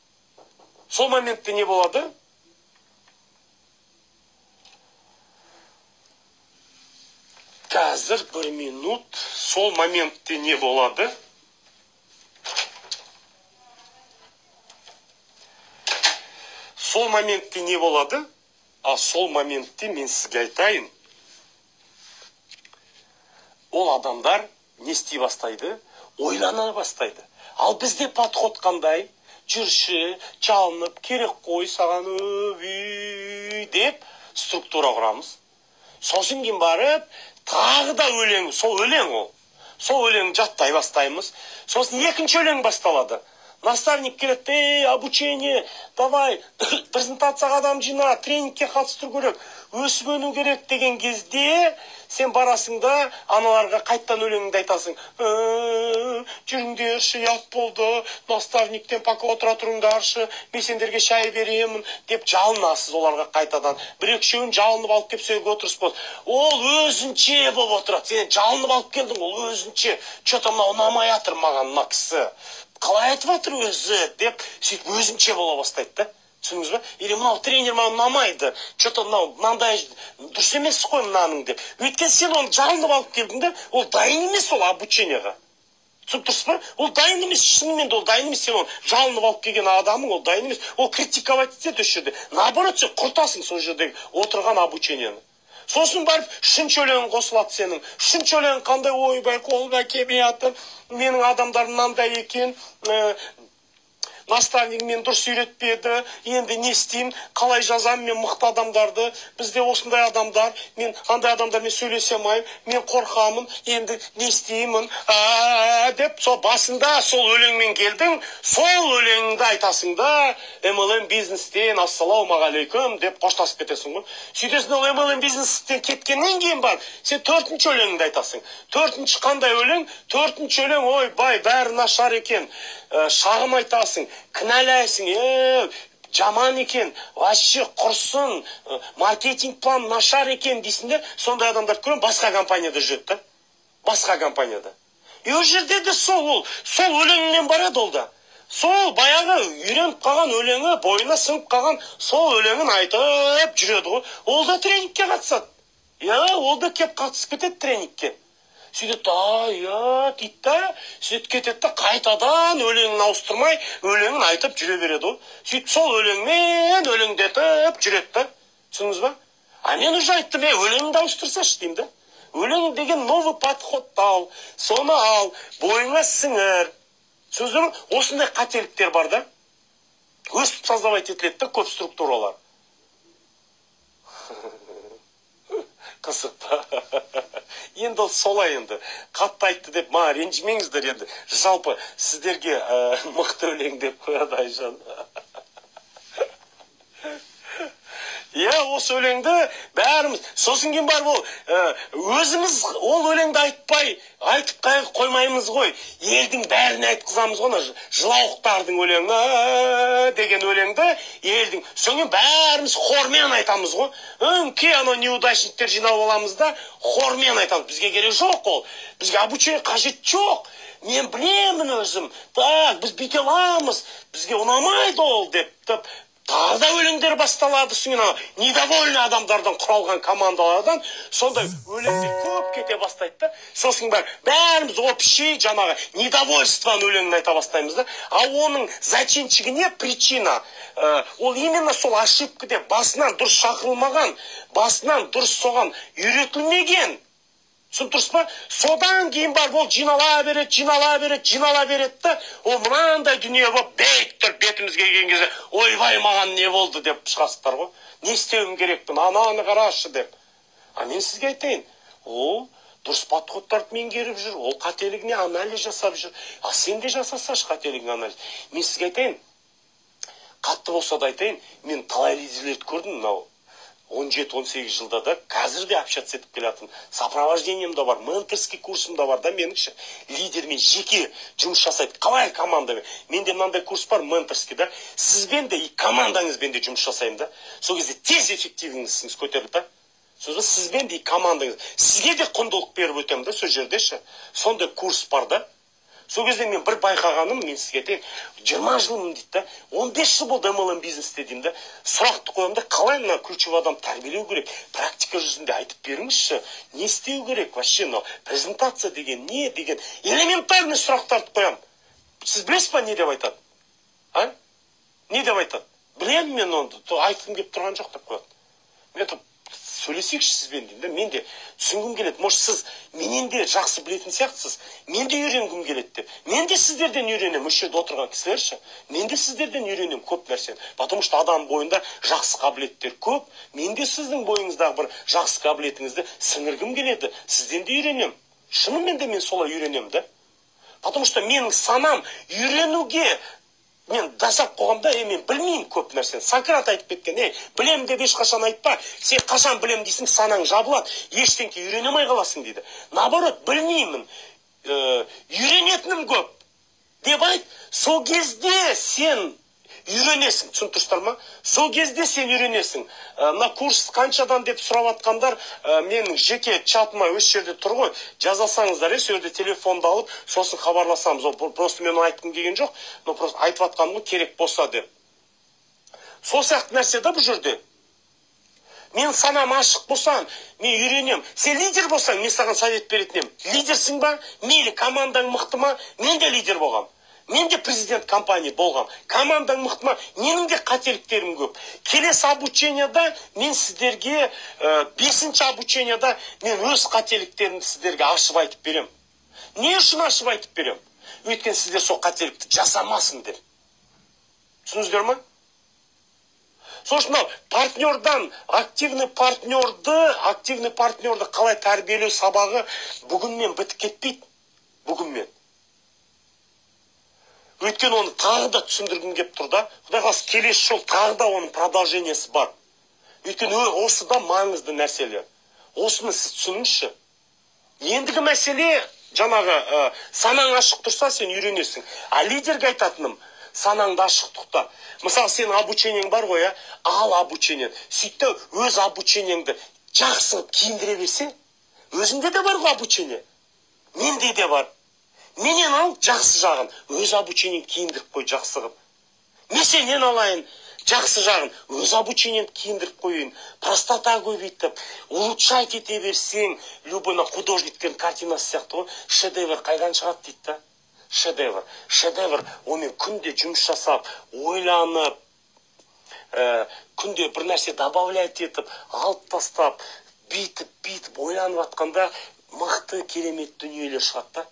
Сол моментте не болады? Қазір бір минут. Сол моментте не болады? Сол моментте не болады? А сол моментте мен сізге айтайын. Ол адамдар не істей бастайды? Ойлана бастайды. Ал бізде подход қандай? Жүрші, жалынып, керек қой саған өй деп структура құрамыз. Сосын кейін барып, тағы да өлең, сол өлең ол. Сол өлең жаттай бастаймыз. Сосын екінші өлең басталады. Наставник келеді, обучение, давай, презентацияға адам жина, тренингке қатыстыру керек, өсіп өну керек деген кезде, сен барасың да, аналарға қайттан өлеңіңді айтасың. Жүріңдерші, ят болды, наставниктен пока отыра тұрыңдаршы, мен сендерге шай беремін, деп жалынасыз оларға қайтадан. Бір-екшеуін жалынып алып кеп сөйге отырыс болды. Ол өзінше болып отырады. Сен жалынып алып келдің, ол өзінше. Че-то мынау ұнамай жатыр маған мына кісі. Қалай айтып жатыр өзі деп сөйтіп өзінше бола бастайды да. Түсіндіңіз ба? Или мынау тренер маған ұнамайды. Че-то мынандай дұрыс емес қой мынаның деп. Өйткені сен оны жалынып алып келдің де, ол дайын емес ол обучениеға. Түсініп тұрсыз ба? Ол дайын емес, шынымен ол дайын емес. Сен оны жалынып алып келген адамың ол дайын емес. Ол критиковать етеді осы жерде. Наоборот, сен құртасың сол жердегі отырған обучениені. Сосын барып, үшінші өлең қосылады сенің. Үшінші өлең қандай ойбай, қолға келмей жатыр. Менің адамдарым мынандай екен, наставник мен дұрыс үйретпеді, енді не істеймін, қалай жазам мен мықты адамдарды, бізде осындай адамдар, мен андай адамдармен сөйлесе алмаймын, мен қорқамын, енді не істеймін, деп сол басында сол өлеңмен келдің, сол өлеңді айтасың да, MLM бизнестен ассалаумағалейкум деп қоштасып кетесің ғой. Сөйтесің ол MLM бизнестен кеткеннен кейін бар, сен төртінші өлеңді айтасың. Төртінші қандай өлең? Төртінші өлең, ой бай, бәрі нашар екен, шағым айтасың, кінәлайсың, жаман екен, вообще құрсын, маркетинг план нашар екен дейсің де, сондай адамдар көрем, басқа компанияда жүреді. Басқа компанияда. Ол жерде де сол өлеңмен барады ол да. Сол баяғы үйреніп қалған өлеңі, бойына сіңіп қалған сол өлеңін айтып жүреді ғой. Ол да тренингке қатысады. Ол да кеп қатысып кетеді тренингке. Сөйтеді, дейді да, сөйтіп кетеді да, қайтадан өлеңін ауыстырмай, өлеңін айтып жүре береді ғой. Сөйтіп сол өлеңмен өлеңдетіп жүреді да. Түсіңіз ба? А мен уже айттым, өлеңді ауыстырсашы деймін да. Өлең деген новый подходты ал, соны ал, бойыңа сіңір. Сөздерің, осындай қателіктер бар да. Өстіп создавать етіледі да, көп структуралар. Қызық па? Енді ол солай енді. Қатты айтты деп, ма ренжімеңіздер енді. Жалпы сіздерге мықты өлең деп қояды Айжан. Осы өлеңді бәріміз, сосын кейін бар бұл, өзіміз ол өлеңді айтып қоймаймыз ғой. Елдің бәріне айтқызамыз ғой, жылауықтардың өлеңі деген өлеңді елдің. Соңын бәріміз хормен айтамыз ғой. Өңке ана неудачниктер жинап аламыз да, хормен айтамыз. Бізге керек жоқ ол. Бізге обучение қажет жоқ. Мен білемін өзім. Так, біз бүйте аламыз. Бізге ұнамайды ол деп. Тағы да өлеңдер басталады, недовольны адамдардан құралған командалардан сондай өлеңдер көп кете бастайды да. Сосын бәріміз общий жаңағы недовольствоны өлеңін айта бастаймыз да. А оның зачинчигіне причина, ол именно сол ошибка деп басынан дұрыс шақырылмаған, басынан дұрыс соған үйретілмеген. Түсініп тұрсыз ба? Содан кейін бар, ол жинала береді да, ол мынандай дүние болып, бейттір бетімізге келген кезде, ойбай маған не болды деп шығасыздар ғой. Не істеуім керекпін, ананы қарашы деп. А мен сізге айтайын, ол дұрыс подходтарды меңгеріп жүр, ол қателігіне анализ жасап жүр. А сен де жасасашы қателігін анализ. Мен сізге айтайын, қатты болса да айтайын, мен талай лидерлерді көрдім, мынау 17-18 жылда да, қазір де общаться етіп келатын. Сопровождением да бар, менторский курсым да бар да, меніңше. Лидермен жеке жұмыс жасайды. Қалай командамен? Менде мынандай курс бар, менторский да. Сізбен де и командаңызбен де жұмыс жасаймын да. Сол кезде тез эффективностіңіз көтерілді да. Сізбен де и командаңыз. Сізге де құндылық беріп өтемін да, сол жерде ше. Сондай курс бар да. Сол кезде мен бір байқағаным, мен сізге айтайын, 20 жылмын дейді да, 15 жыл болды MLM бизнесте деймін да, сұрақты қоямын да, қалай мына ключевой адам тәрбиелеу керек, практика жүзінде айтып беріңізші, не істеу керек, вообще, презентация деген, не деген, элементарный сұрақтарды қоямын. Сіз білесіз ба, не деп айтады? А? Не деп айтады? Білемін мен оны, айтқым келіп тұрған жоқ деп қояды. Мен сөйлесейікші сізбен деймін да, мен де түсінгім келеді. Может, сіз менен де жақсы білетін сияқтысыз, мен де үйренгім келеді деп. Мен де сіздерден үйренем, осы жерде отырған кісілерші. Мен де сіздерден үйренем көп нәрсені. Потому что адам бойында жақсы қабілеттер көп. Мен де сіздің бойыңыздағы бір жақсы қабілетіңізді сіңіргім келеді. Сізден де үйренем. Шынымен де мен солай үйренем да. Потому что менің санам үйренуге мен дасап қоғамда, мен білмеймін көп нәрсені. Сократ айтып кеткен, білем деп ешқашан айтпа, сен қашан білем дейсің, санаң жабылады, ештеңке үйренемей қаласың дейді. Наоборот, білмеймін, үйренетінім көп деп айт, сол кезде сен үйренесің, түсініп тұрсыздар ма? Сол кезде сен үйренесің. Мына курс қаншадан деп сұрап атқандар, менің жеке чатыма осы жерде тұр ғой, жазасаңыздар, сол жерде телефонды алып, сосын хабарласамыз. Ол просто мен айтқым келген жоқ, но просто айтып атқаным керек болса деп. Сол сияқты нәрсе да бұл жерде. Мен санам ашық болсам, мен үйренем. Сен лидер болсаң, мен саған совет беретін едім. Лидерсің ба? Мейлі командаң мықты ма? Мен де лидер болғам. Мен де президент компания болғам. Командаң мықты ма? Менің де қателіктерім көп. Келесі обученияда мен сіздерге, 5-ші обученияда мен өз қателіктерімді сіздерге ашып айтып берем. Не үшін ашып айтып берем? Өйткені сіздер сол қателікті жасамасын деп. Түсініңіздер ма? Сосын партнердан активный партнерді қалай тәрбиелеу сабағы бүгінмен бітіп кетпейді. Бүгінмен. Өйткені оны тағы да түсіндіргім келіп тұр да. Құдай қаласа келесі жол тағы да оның продолжениесі бар. Өйткені осы да маңызды нәрселер. Осыны сіз түсініңізші. Ендігі мәселе жаңағы санаң ашық тұрса сен үйренесің. А лидерге айтатыным, санаңды ашық тұқта. Мысалы сенің обучениең бар ғой, ал обучениең. Сөйтті өз обучениеңді жақсы киіндіре берсе, өзінде де бар ғой обучение. Менде де бар. Менен ал жақсы жағын, өз обучениең киіндіріп қой жақсы қып. Мен сенен алайын жақсы жағын, өз обучениең киіндіріп қойын. Простота көбейтіп, улучшать ете берсең, любой художниктердің картинасы сияқты ғой, шедевр қайдан шығады дейді да. Шедевр. Шедевр, онымен күнде жұмыс жасап, ойланып, күнде бір нәрсе добавлять етіп, алып тастап, бейтіп, ойланып атқанда мықты керемет дүниелер шығады да.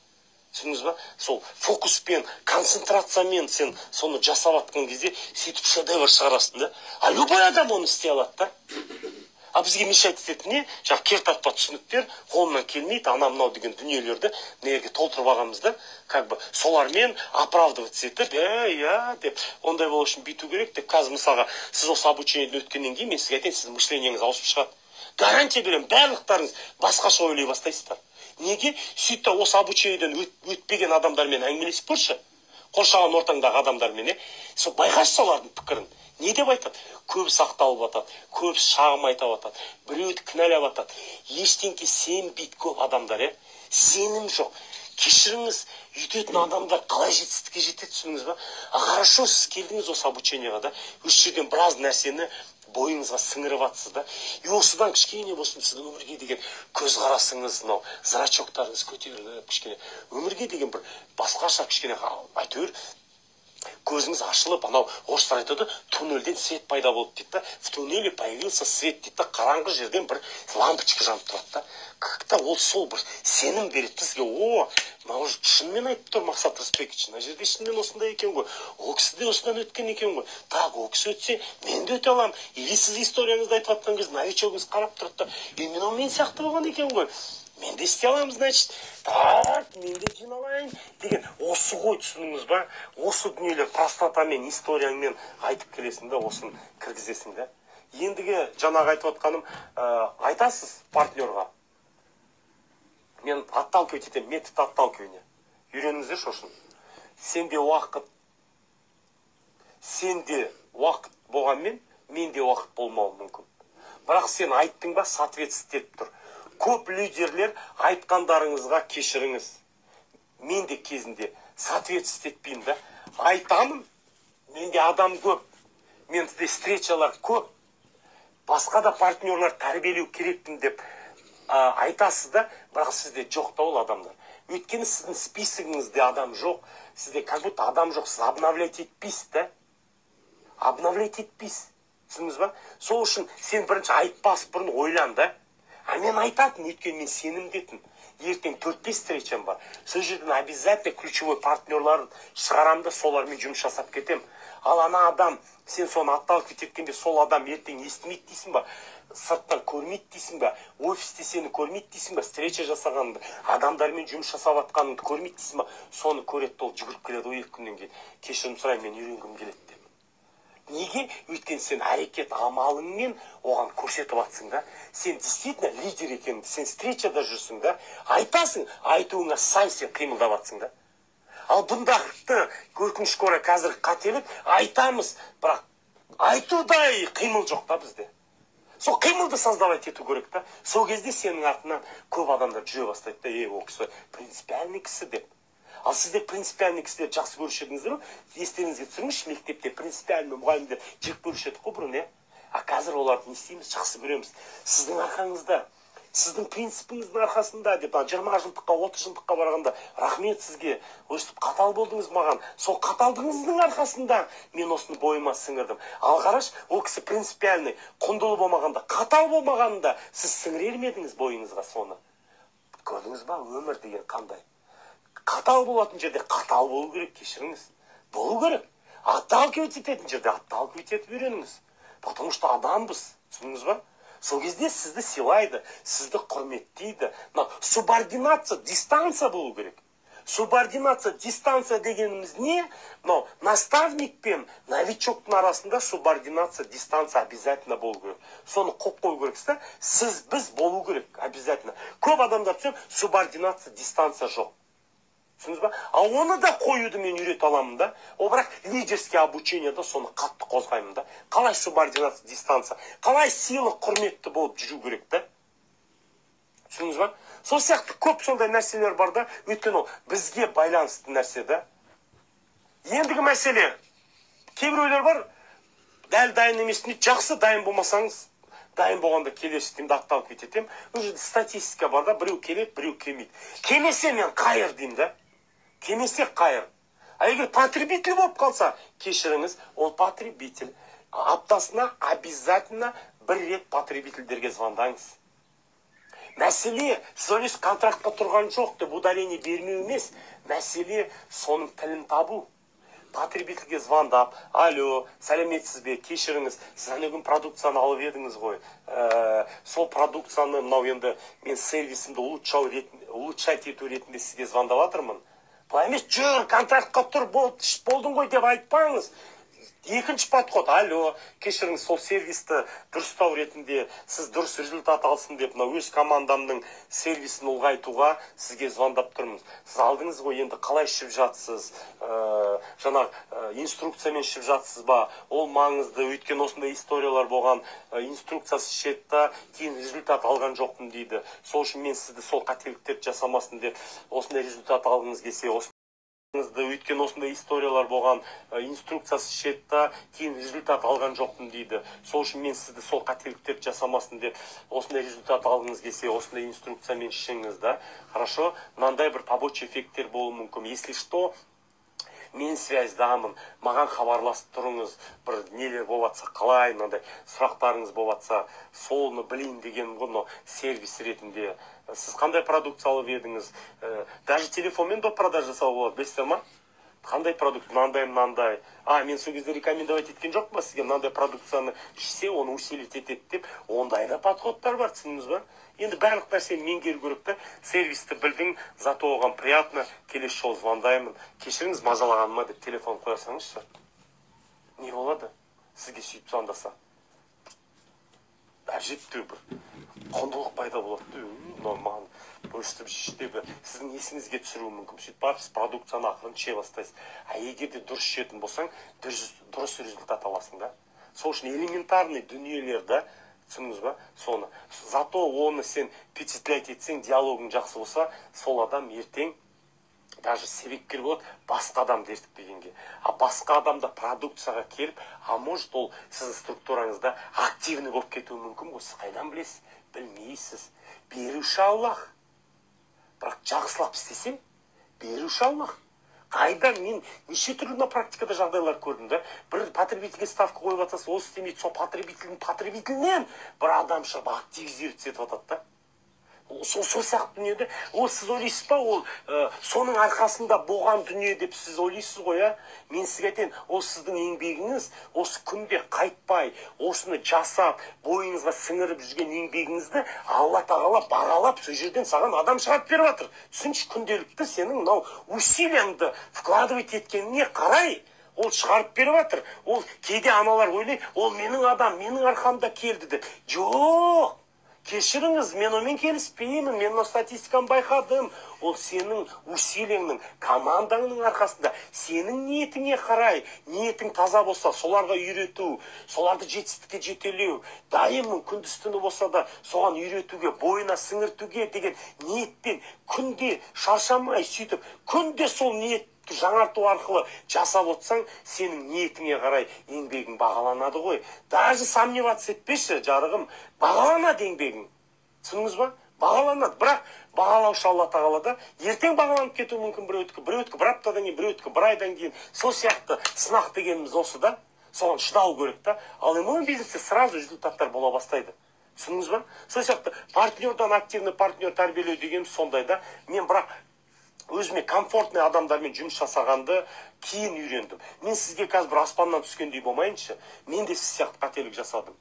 Түсініңіз ба? Сол фокуспен, концентрациямен сен соны жасап атқан кезде сөйтіп шедевр шығарасың да. А любой адам оны істей алады да. А бізге мешать ететін не? Жаңағы кертартпа түсініктер, қолымнан келмейді, анау деген дүниелерді неге толтырып алғанбыз да. Как бы солармен оправдываться етіп, деп, ондай болу үшін бүйту керек деп. Қазір мысалға, сіз осы обучениеден өткеннен кейін мен сізге айтайын, сіздің мышлениеңіз ауысып шығады. Гарантия берем, барлықтарыңыз басқаша ойлай бастайсыздар. Неге? Сөйтті осы обучениеден өтпеген адамдармен әңгімелесіп көрші. Қоршаған ортаңдағы адамдармен, сол байқашы солардың пікірін. Не деп айтады? Көбісі ақталып атады, көбісі шағым айтып атады, біреуді кінәлап атады. Ештеңке сенбейді көп адамдар, сенім жоқ. Кешіріңіз, үйтетін адамдар қалай жетістікке жетеді, түсініңіз ба? Хорошо, сіз келдіңіз осы обучениеға да, осы жерден біраз нәрсені бойыңызға сіңіріп атсыз да. И осыдан кішкене болсын сіздің өмірге деген көзқарасыңыз, зрачоктарыңыз көтеріліп, кішкене өмірге деген бір басқаша кішкене әйтеуір көзіңіз ашылып, анау орыстар айтады, туннельден свет пайда болды дейді да. В туннеле появился свет дейді да, қараңғы жерден бір лампочка жанып тұрады да. Как-то ол сол бір сенім береді бізге. Мынау шынымен айтып тұр Мақсат Рысбекович, мына жерде шынымен осындай екен ғой. Ол кісі де осыдан өткен екен ғой. Так, ол кісі өтсе, мен де өте аламын. Или сіз историяңызды айтып жатқан кезде новичогыңыз қарап тұрады да, именно мен сияқты болған екен ғой. мен де істей аламын, значит, так, мен де жиналайын деген осы ғой, түсіндіңіз ба? Осы дүниелер простатамен, историяңмен айтып келесің да, осыны кіргізесің да. Ендігі жаңағы айтып отқаным, айтасыз партнерға. Мен отталкивать етемін, метод отталкивания. Үйреніңіздер шошын. Сенде уақыт болғанмен, менде уақыт болмауы мүмкін. Бірақ сен айттың ба, соответствовать етіп тұр. Көп лидерлер айтқандарыңызға кешіріңіз. Мен де кезінде соответствовать етпеймін да. Айтамын, менде адам көп. Менде встречалар көп. Басқа да партнерлар тәрбиелеу керекпін деп айтасыз да, бірақ сізде жоқ та ол адамдар. Өйткені сіздің списогыңызде адам жоқ. Сізде как будто адам жоқ. Сіз обновлять етпейсіз да. Обновлять етпейсіз. Түсіндіңіз ба? Сол үшін сен бірінші айтпас бұрын ойлан да. Мен айтатын, өйткені мен сенімдетін. Ертең 4-5 встречам бар. Сол жерден обязательно ключевой партнерларын шығарамда, солармен жұмыс жасап кетем. Ал ана адам, сен соны отталкивать еткенде, сол адам ертең естімейді дейсің ба? Сырттан көрмейді дейсің ба? Офисте сені көрмейді дейсің ба? Встреча жасағаныңды, адамдармен жұмыс жасап атқаныңды көрмейді дейсің ба? Соны көреді, ол жүгіріп келеді, о 2 күннен кейін. Кешірім сұраймын, мен үйренгім келеді деп. Неге? Өйткені сен әрекет амалыңмен оған көрсетіп атсың да. Сен действительно лидер екеніңді, сен встречада жүрсің да. Айтасың, айтуыңа сай сен қимылдап атсың да. Ал бұндақты өкінішке орай қазір қателік, айтамыз, бірақ айтудай қимыл жоқ та бізде. Сол қимылды создавать ету керек та. Сол кезде сенің артынан көп адамдар жүре бастайды да, ол кісі принципиальный кісі деп. Ал сіздер принципиальный кісілер жақсы көруші едіңіздер, естеріңізге түсіріңізші, мектепте принципиальный мұғалімдер жек көруші едік қой бұрын, қазір оларды не істейміз, жақсы көреміз. Сіздің арқаңызда, сіздің принципіңіздің арқасында деп, 20 жылдыққа, 30 жылдыққа барғанда, рахмет сізге, өстіп қатал болдыңыз маған. Сол қаталдығыңыздың арқасында мен осыны бойыма сіңірдім. Ал қараш, ол кісі принципиальный, құндылы болмағанда, қатал болмағанда, сіз сіңірер медіңіз бойыңызға соны. Көрдіңіз ба, өмір деген қандай? Қатал болатын жерде қатал болу керек, кешіріңіз. Болу керек. Отталкивать ететін жерде отталкивать етіп үйреніңіз. Потому что адамбыз, түсіндіңіз ба? Сол кезде сізді сыйлайды, сізді құрметтейді. Субординация, дистанция болу керек. Субординация, дистанция дегеніміз не? Наставник пен новичоктың арасында субординация, дистанция обязательно болу керек. Соны қойып қою керексіз. Сіз, біз болу керек, обязательно. Көп адамдар түсем, субординация, дистанция жоқ. Ал оны да қоюды мен үйрете аламын да. Ол бірақ лидерский обучениеда соны қатты қозғаймын да. Қалай субординация, дистанция, қалай сыйлы құрметті болып жүру керек да. Түсіндіңіз ба? Сол сияқты көп сондай нәрселер бар да. Өйткені ол бізге байланысты нәрсе да. Ендігі мәселе, кейбіреулер бар, дәл дайын емес, жақсы дайын болмасаңыз, дайын болғанда келесі деймді, отталкивать етем. Уже статистика бар да, біреу келеді, біреу келмейді. Келмесе мен қайыр деймін да. Келмесе қайыр. А егер потребитель болып қалса, кешіріңіз, ол потребитель. Аптасына обязательно бір рет потребительдерге звондаңыз. Мәселе, сіз ойлайсыз, контрактқа тұрған жоқ деп удаление бермеу емес. Мәселе, соның тілін табу. Потребительге звондап, алло, сәлеметсіз бе, кешіріңіз, сіз анау күн продукцияны алып едіңіз ғой. Сол продукцияны, мынау енді мен сервисімді улучшать ету ретінде сізге звондап жатырмын. Бұлай емес, жүр, контрактқа тұр, болдың ғой деп айтпаңыз. Екінші подход, алло, кешіріңіз, сол сервисті дұрыстау ретінде сіз дұрыс результат алсын деп, өз командамның сервисін ұлғайтуға сізге звондап тұрмыз. Сіз алдыңыз ғой, енді қалай ішіп жатсыз, жаңа инструкциямен ішіп жатсыз ба, ол маңызды, өйткені осындай историялар болған, инструкциясы шетті, кейін результат алған жоқпын дейді. Сол үшін мен сізді сол қателіктерді жасамасын деп, осындай результат алғыңыз келсе, өйткені осындай историялар болған, инструкциясы шетті, кейін результат алған жоқпын дейді. Сол үшін мен сізді сол қателіктерді жасамасын деп, осындай результат алғыңыз келсе, осындай инструкциямен ішіңіз да. Хорошо, мынандай бір побочный эффекттер болуы мүмкін. Если что, мен связьдамын, маған хабарласып тұрыңыз, бір нелер болатса, қалай, мынандай сұрақтарыңыз болатса, соны білейін деген ғой, сервис ретінде. Сіз қандай продукция алып едіңіз? Даже телефонмен доп продаж жасауға болады, білесіздер ма? қандай продукт, мынандай. Мен сол кезде рекомендовать еткен жоқ па сізге, мынандай продукцияны ішсе, оны усилить етеді деп, ондай да подходтар бар, түсіндіңіз ба? Енді барлық нәрсені меңгеру керек та, сервисті білдің, зато оған приятно, келесі жолы звондаймын, кешіріңіз мазалағаныма деп телефон қоясаңызшы. Не болады? Сізге сөйтіп звондаса. Әжептеу бір құндылық пайда болады. Маған өстіп іштегі сіздің есіңізге түсіруі мүмкін. Сөйтіп барып сіз продукцияны ақырын іше бастайсыз. Егер де дұрыс ішетін болсаң, дұрыс результат аласың да. Сол үшін элементарный дүниелерді, түсіндіңіз ба? Соны. Зато оны сен впечатлять етсең, диалогың жақсы болса, сол адам ертең даже себепкер болады басқа адам ертіп дегенге. Басқа адамда продукцияға келіп, может ол сіздің структураңызда активный болып кетуі мүмкін ғой. Сіз қайдан білесіз? Білмейсіз. Беруші Аллах. Бірақ жақсылап істесем, беруші Аллах. Қайдан мен неше түрлі на практикада жағдайлар көрдім да. Бір потребительге ставка қойып жатсасы, осы істемейді, сол потребителінен бір адам шығып активизировать етіп жатады да. Сол сияқты дүниеде, сіз ойлайсыз ба, соның арқасында болған дүние деп сіз ойлайсыз ғой, мен сізге айтайын, сіздің еңбегіңіз, осы күнде қайтпай, осыны жасап, бойыңызға сіңіріп жүрген еңбегіңізді Алла тағала бағалап, сол жерден саған адам шығарып беріп жатыр. Түсінші, күнделікті сенің мынау усилияңды вкладывать еткеніне қарай, ол шығарып беріп жатыр. Ол кейде аналар ойлайды, менің адам, менің арқамда келді деп. Жоқ! Кешіріңіз, мен онымен келіспеймін, мен статистиканы байқадым. Ол сенің усилияңның, командаңның арқасында, сенің ниетіңе қарай, ниетің таза болса, соларға үйрету, соларды жетістікке жетелеу, дайымның күндіз-түні болса да, соған үйретуге, бойына сіңіртуге деген ниетпен күнде шаршамай сөйтіп, күнде сол ниет жаңарту арқылы жасап отсаң, сенің ниетіңе қарай еңбегің бағаланады ғой. Даже сомневаться етпеші, жарығым, бағаланады еңбегің. Түсініңіз ба? Бағаланады. Бірақ бағалаушы Алла тағалада ертең бағаланып кетуі мүмкін бір аптадан кейін, бір айдан кейін. Сол сияқты сынақ дегеніміз осы да. Соған шыдау керек та. Ал МЛМ бизнесте сразу результаттар бола бастайды. Түсініңіз ба? Сол сияқты партнердан активный партнер тәрбиелеу дегеніміз сондай да. Мен бірақ өзіме комфортный адамдармен жұмыс жасағанды кейін үйрендім. Мен сізге қазір бір аспаннан түскендей болмайыншы, мен де сіз сияқты қателік жасадым.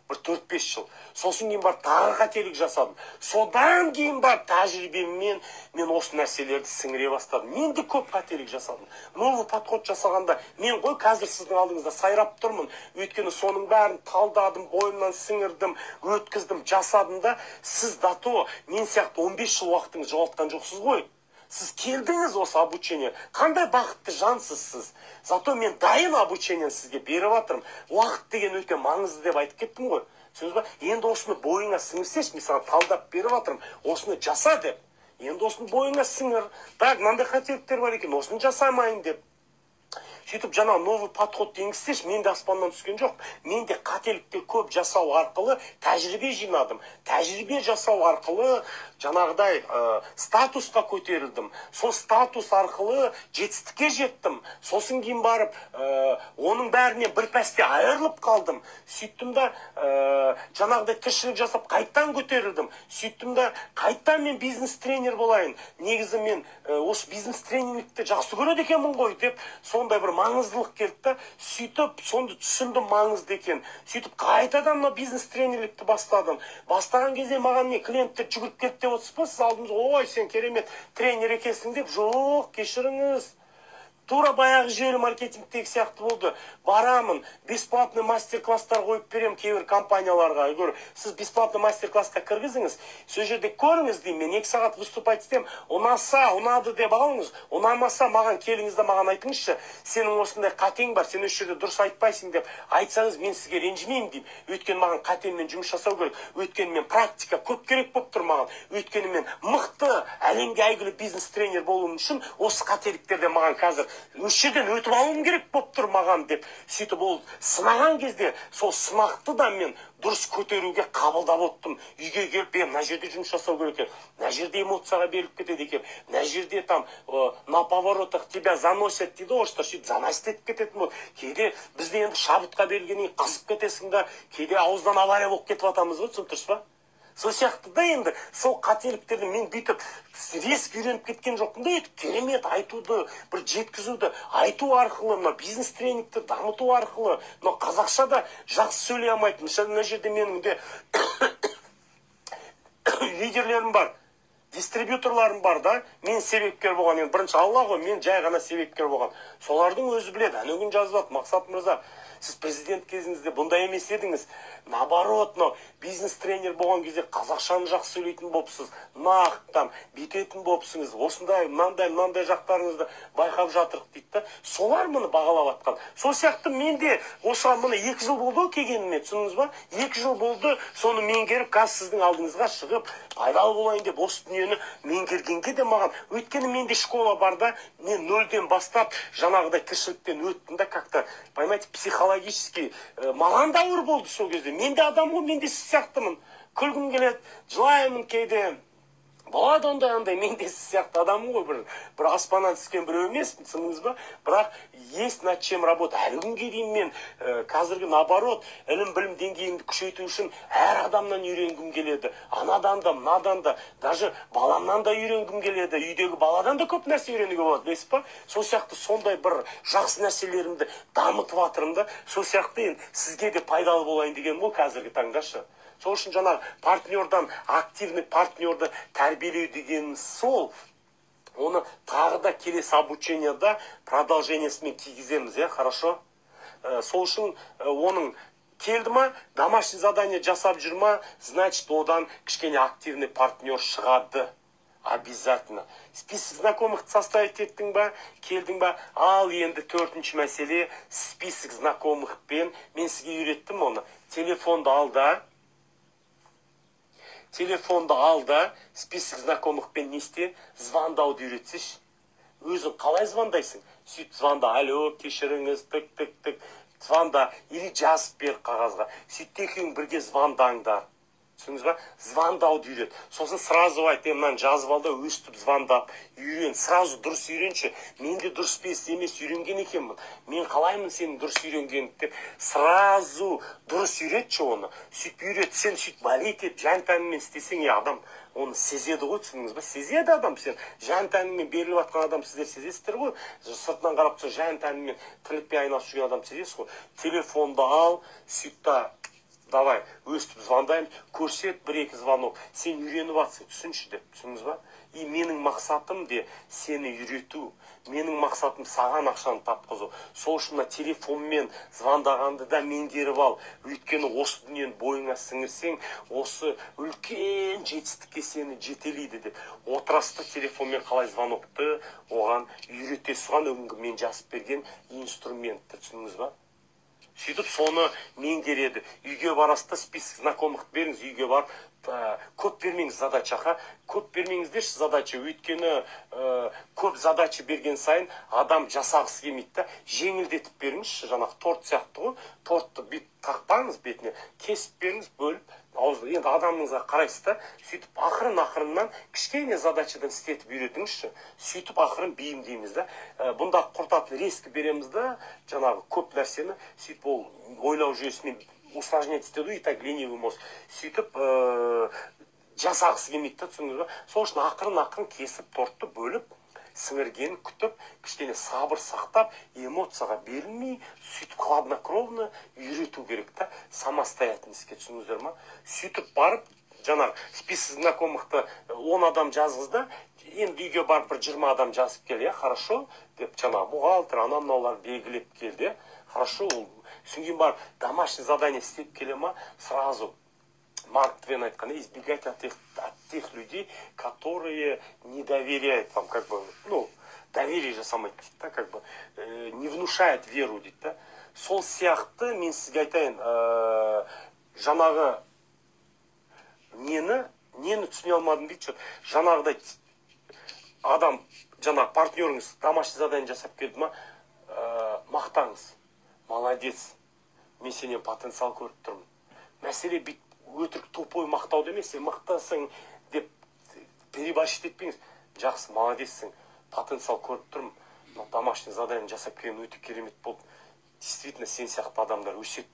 Бір 4-5 жыл. Сосын кейін бар тағы қателік жасадым. Содан кейін бар тәжірибеммен мен осы нәрселерді сіңіре бастадым. Мен де көп қателік жасадым. Новый подход жасағанда мен ғой қазір сіздің алдыңызда сайрап тұрмын. Өйткені соның бәрін талдадым, бойымнан сіңірдім, өткіздім, жасадым да. Сіз дато мен сияқты 15 жыл уақытыңыз жоғалтқан жоқсыз ғой. Сіз келдіңіз осы обучение. Қандай бақытты жансыз сіз. Зато мен дайын обучениені сізге беріп жатырмын. Уақыт деген өте маңызды деп айтып кеттім ғой. Түсінесіз ба? Енді осыны бойыңа сіңірсеш, мен саған талдап беріп жатырмын. Осыны жаса деп. Енді осыны бойыңа сіңір. Так, мынандай қателіктер бар екен, осыны жасамайын деп. Сөйтіп жаңа новый подход деңістеш, мен де аспаннан түскен жоқ. Мен де қателікті көп жасау арқылы тәжірибе жинадым. Тәжірибе жасау арқылы жаңағыдай статусқа көтерілдім. Сол статус арқылы жетістікке жеттім. Сосын кейін барып, оның бәрінен бір пәсте айырылып қалдым. Сөйттім да жаңағыдай тіршілік жасап қайттан көтерілдім. Сөйттім да қайттан мен бизнес тренер болайын. Негізі мен осы бизнес тренингті жақсы көреді екенмін ғой деп, сондай бір маңыздылық келді да, сөйтіп сонды түсіндім маңызды екен. Сөйтіп қайтадан бизнес тренерлікті бастадым. Бастаған кезде маған клиенттер жүгіріп кетті деп отырсыз ба, сіз алдыңызға, ой, сен керемет тренер екенсің деп. Жоқ, кешіріңіз. Тура баяғы желі маркетингтегі сияқты болды. Барамын, бесплатный мастер-класстар қойып берем кейбір компанияларға. Сіз бесплатный мастер-классқа кіргізіңіз. Сол жерде көріңіз деймін, мен 2 сағат выступать етем. Ұнаса, ұнады деп алыңыз. Ұнамаса, маған келіңіз де маған айтыңызшы. Сенің осындай қатең бар, сен осы жерде дұрыс айтпайсың деп айтсаңыз, мен сізге ренжімеймін деймін. Өйткені маған қатеммен жұмыс жасау керек. Өйткені мен практика көп керек болып тұр маған. Өйткені мен мықты, әлемге әйгілі бизнес тренер болуым үшін осы қателіктерден маған қазір осы жерден өтіп алуым керек болып тұр маған деп. Сөйтіп ол сынаған кезде сол сынақты да мен дұрыс көтеруге қабылдап оттым. Үйге келіп, мына жерде жұмыс жасау керек екен, мына жерде эмоцияға беріліп кетеді екен, мына жерде там на поворотах тебя заносят дейді ғой, сөйтіп заносит етіп кететін болды. Кейде бізде енді шабытқа берілгеннен қызып кетесің да, кейде ауыздан авария болып кетіп жатамыз ғой, түсініп тұрсыз ба? Сол сияқты да енді сол қателіктерді мен бүйтіп резко үйреніп кеткен жоқпын да, керемет айтуды, бір жеткізуді айту арқылы, мына бизнес тренингті дамыту арқылы, мына қазақша да жақсы сөйлей алмайтын. Мына жерде менің де лидерлерім бар, дистрибьюторларым бар да, мен себепкер болған. Енді бірінші Алла ғой, мен жай ғана себепкер болған. Солардың өзі біледі. Әнеугүн жазып, Мақсат мырза, сіз президент кезіңізде бұндай емес едіңіз. Наоборот, бизнес тренер болған кезде қазақшаны жақсы сөйлейтін болыпсыз, нақтан бүйтетін болыпсыз, осындай, мынандай жақтарыңызды байқап жатырық дейді да. Солар мұны бағалап атқан. Сол сияқты мен де осыған мұны 2 жыл болды келгеніме, түсіндіңіз ба? 2 жыл болды, соны меңгеріп, қазір сіздің алдыңызға шығып, пайдалы болайын деп осы дүниені меңгергенге де маған, өйткені менде школа бар да, мен нөлден бастап жаңағыдай тіршіліктен өттім да, как-то, понимаете, психологически маған да ауыр болды сол кезде. Мен де адам ғой, мен де сіз сияқтымын. Күлгім келеді, жылаймын кейде. Болады ондай, мен де сіз сияқты адамым ғой, бір аспаннан түскен біреу емес, түсіндіңіз ба? Бірақ есть над чем работать. Әлі күнге дейін мен қазіргі наоборот, ілім білім деңгейімді күшейту үшін әр адамнан үйренгім келеді. Анадан да, мынадан да, даже баламнан да үйренгім келеді. Үйдегі баладан да көп нәрсе үйренуге болады, білесіз ба? Сол сияқты сондай бір жақсы нәрселерімді дамытып жатырмын да, сол сияқты енді сізге де пайдалы болайын деген ғой қазіргі таңдашы. Сол үшін жаңағы партнердан, активный партнерді тәрбиелеу деген сол, оны тағы да келесі обученияда продолжениесімен кигіземіз, хорошо? Сол үшін оның келді ма, домашний задание жасап жүр ма, значит, одан кішкене активный партнер шығады. Обязательно. Список знакомых составить еттің ба, келдің ба? Ал енді 4-ші мәселе, список знакомыхпен, мен сізге үйреттім оны. Телефонды ал да, список знакомыхпен не істе, звондауды үйретсеш. Өзің қалай звондайсың? Сөйтіп звонда, алло, кешіріңіз, тік, звонда, или жазып бер қағазға. Сөйтіп екеуің бірге звондаңдар. Түсіңіз ба? Звондауды үйрет. Сосын сразу айт, мынаны жазып алда, өстіп звондап, үйрен. Сразу дұрыс үйренші. Мен де дұрыс емес үйренген екенмін. Мен қалаймын сенің дұрыс үйренгенін деп. Сразу дұрыс үйретші оны. Сөйтіп үйрет, сен сөйтіп болеть ет, жан-тәніңмен істесең, адам оны сезеді ғой, түсіндіңіз ба? Сезеді адам, сен жан-тәніңмен беріліп атқан адам сіздер сезесіздер ғой. Сыртынан қарап тұрса жан-тәніңмен тірлікпен айналысып жүрген адам сезесіз ғой. Телефонды ал, сөйтіп давай, өстіп звондаймыз, көрсет 1-2 звонок. Сен үйреніп атсың, түсінші деп, түсіңіз ба? И менің мақсатым де сені үйрету. Менің мақсатым саған ақшаны тапқызу. Сол үшін телефонмен звондағанды да меңгеріп ал. Өйткені осы дүниені бойыңа сіңірсең, осы үлкен жетістікке сені жетелейді деп. Отырасты телефонмен қалай звонокты оған үйрете соған бүгінгі мен жазып берген инструментті, түсіңіз ба? Сөйтіп соны меңгереді. Үйге барасты, список знакомых беріңіз, үйге барып, көп бермеңіз задачаға, көп бермеңіздерші задача, өйткені көп задача берген сайын адам жасағысы келмейді да, жеңілдетіп беріңізші, жаңағы торт сияқты ғой, тортты бүйтіп қақпаңыз бетіне, кесіп беріңіз, бөліп, енді адамыңызға қарайсыз да, сөйтіп ақырын-ақырыннан кішкене задачадан істетіп үйретіңізші, сөйтіп ақырын бейімдейміз да. Бұнда құртатын резкі береміз да, жаңағы көп нәрсені, сөйтіп ол ойлау жүйесімен усложнять етеді, и так ленивый мозг. Сөйтіп жасағысы келмейді да, түсіндіңіз ба? Сол үшін ақырын-ақырын кесіп, тортты бөліп, сіңірген күтіп, кішкене сабыр сақтап, эмоцияға берілмей, сөйтіп хладнокровно үйрету керек та, самостоятельностьке, түсіндіңіздер ма? Сөйтіп барып, жаңағы список знакомыхты 10 адам жазғыз да, енді үйге барып бір 20 адам жазып кел, хорошо, деп жаңағы бухгалтер, ана-мынаулар белгілеп келді, хорошо, содан барып домашний задание істеп келе ма, сразу Марк Твен айтқан, избегать от тех людей, которые не доверяют вам, как бы, доверие жасамайды дейді да, как бы, не внушает веру дейді да. Сол сияқты мен сізге айтайын, жаңағы нені түсіне алмадым дейді, жаңағыдай адам, жаңағы партнеріңіз домашний задание жасап келді ма, мақтаңыз, молодец, мен сенен потенциал көріп тұрмын. Мәселе бит өтірік тупой мақтау демес, сен мақтасың деп переборщить етпеңіз. Жақсы, молодецсің, потенциал көріп тұрмын. Домашний задание жасап келген өте керемет болды. Действительно, сен сияқты адамдар өседі.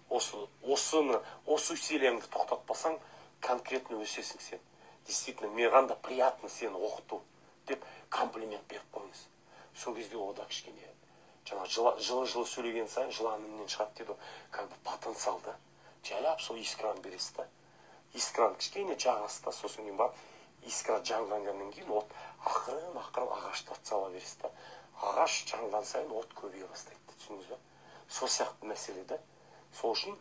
Осы усилияңды тоқтатпасаң, конкретно өсесің сен. Действительно, маған да приятно сені оқыту деп комплимент беріп қойыңыз. Сол кезде ода кішкене жаңа жылы сөйлеген сайын жыланымнен шығады дейді, как бы потенциалды жайлап сол искраны бересіз да. Искраны кішкене жағасыз да, сосын кейін барып искра жанғаннан кейін от ақырын ағашты сала бересіз да. Ағаш жанған сайын от көбейе бастайды, түсіндіңіз бе? Сол сияқты мәселе да. Сол үшін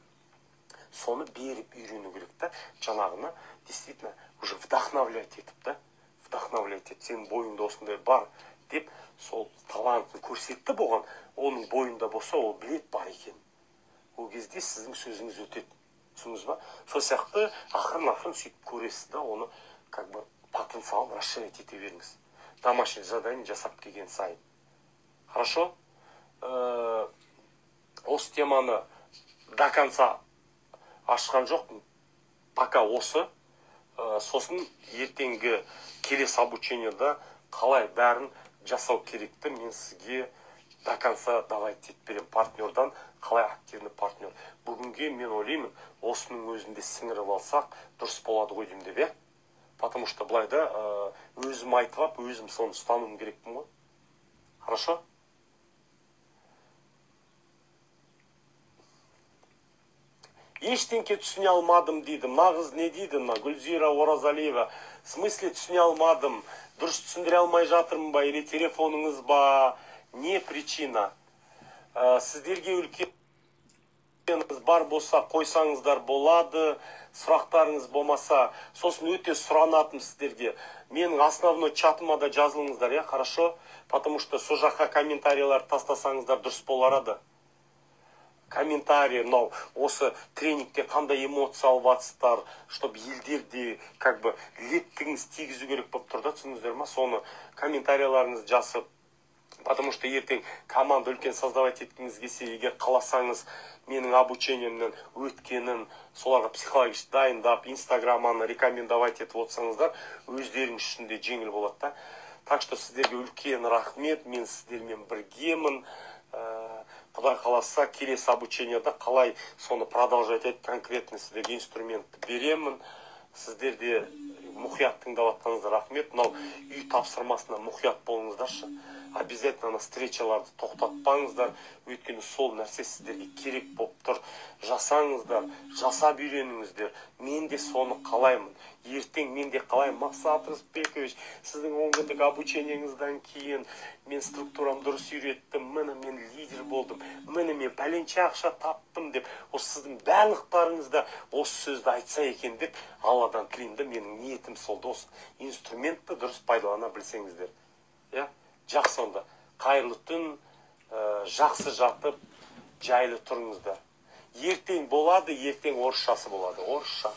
соны беріп үйрену керек та, жаңағына действительно уже вдохновлять етіп да, вдохновлять етіп, сенің бойыңда осындай бар деп, сол талантын көрсетті болған, оның бойында болса, ол білет бар екен. Ол кезде сіздің сөзіңіз өтеді, түсіндіңіз ба? Сол сияқты ақырын сөйтіп көресіз да, оны как бы потенциалын расширять ете беріңіз. Домашний задание жасап келген сайын. Хорошо? Осы теманы до конца ашқан жоқпын. Пока осы. Сосын ертеңгі келесі обучениеда қалай бәрін жасау керекті мен сізге до конца давайте етіп берем. Партнердан қалай активный партнер. Бүгінге мен ойлаймын, осының өзінде сіңіріп алсақ, дұрыс болады ғой деймін деп, Потому что былай да өзім айтып ап, өзім соны ұстануым керекпін ғой. Хорошо? Ештеңке түсіне алмадым дейді. Нағыз не дейді? Гүлзира Оразалиева. В смысле түсіне алмадым? Дұрыс түсіндіре алмай жатырмын ба? Или телефоныңыз ба? Не причина? Сіздерге үлкен бар болса қойсаңыздар болады. Сұрақтарыңыз болмаса, сосын өте сұранатым сіздерге. Менің основной чатыма да жазылыңыздар, я, хорошо? Потому что со жаққа комментариялар тастасаңыздар дұрыс боларады. Комментарий, осы тренингте қандай эмоция алыватсыздар, чтобы елдерде как бы лептігіңіз тигізу керек болып тұрда, түсіндіңіздер ма? Соны комментарияларыңыз жасып, потому что ертең команда үлкен создавать еткіңіз келсе, егер қаласаңыз, менің обучениемнен өткенін, соларға психологически дайындап, инстаграманы рекомендовать етіп отсаңыздар, өздеріңіз үшін де жеңіл болады да. Так что сіздерге үлкен рахмет, мен сіздермен біргемін. Құдай қаласа, келесі обучениеда қалай соны продолжать етіп, конкретно сіздерге инструмент беремін. Сіздерде мұқият тыңдап жатқаныңызға рахмет. Мынау үй тапсырмасына мұқият болыңыздаршы. Обязательно встречаларды тоқтатпаңыздар. Өйткені сол нәрсе сіздерге керек болып тұр. Жасаңыздар, жасап үйреніңіздер. Мен де соны қалаймын. Ертең мен де қалаймын. Мақсат Рысбекович, сіздің 10 күндік обучениеңізден кейін мен структурам дұрыс үйреттім. Міне мен лидер болдым. Міне мен пәленше ақша таптым деп. Осы сіздің барлықтарыңызда осы сөзді айтса екен деп Алладан тілеймін. Менің ниетім сол дос. Инструментті дұрыс пайдалана білсеңіздер. Жақсы онда. Қайырлы түн, жақсы жатып, жайлы тұрыңыздар. Ертең болады, ертең орысшасы болады. Орысша.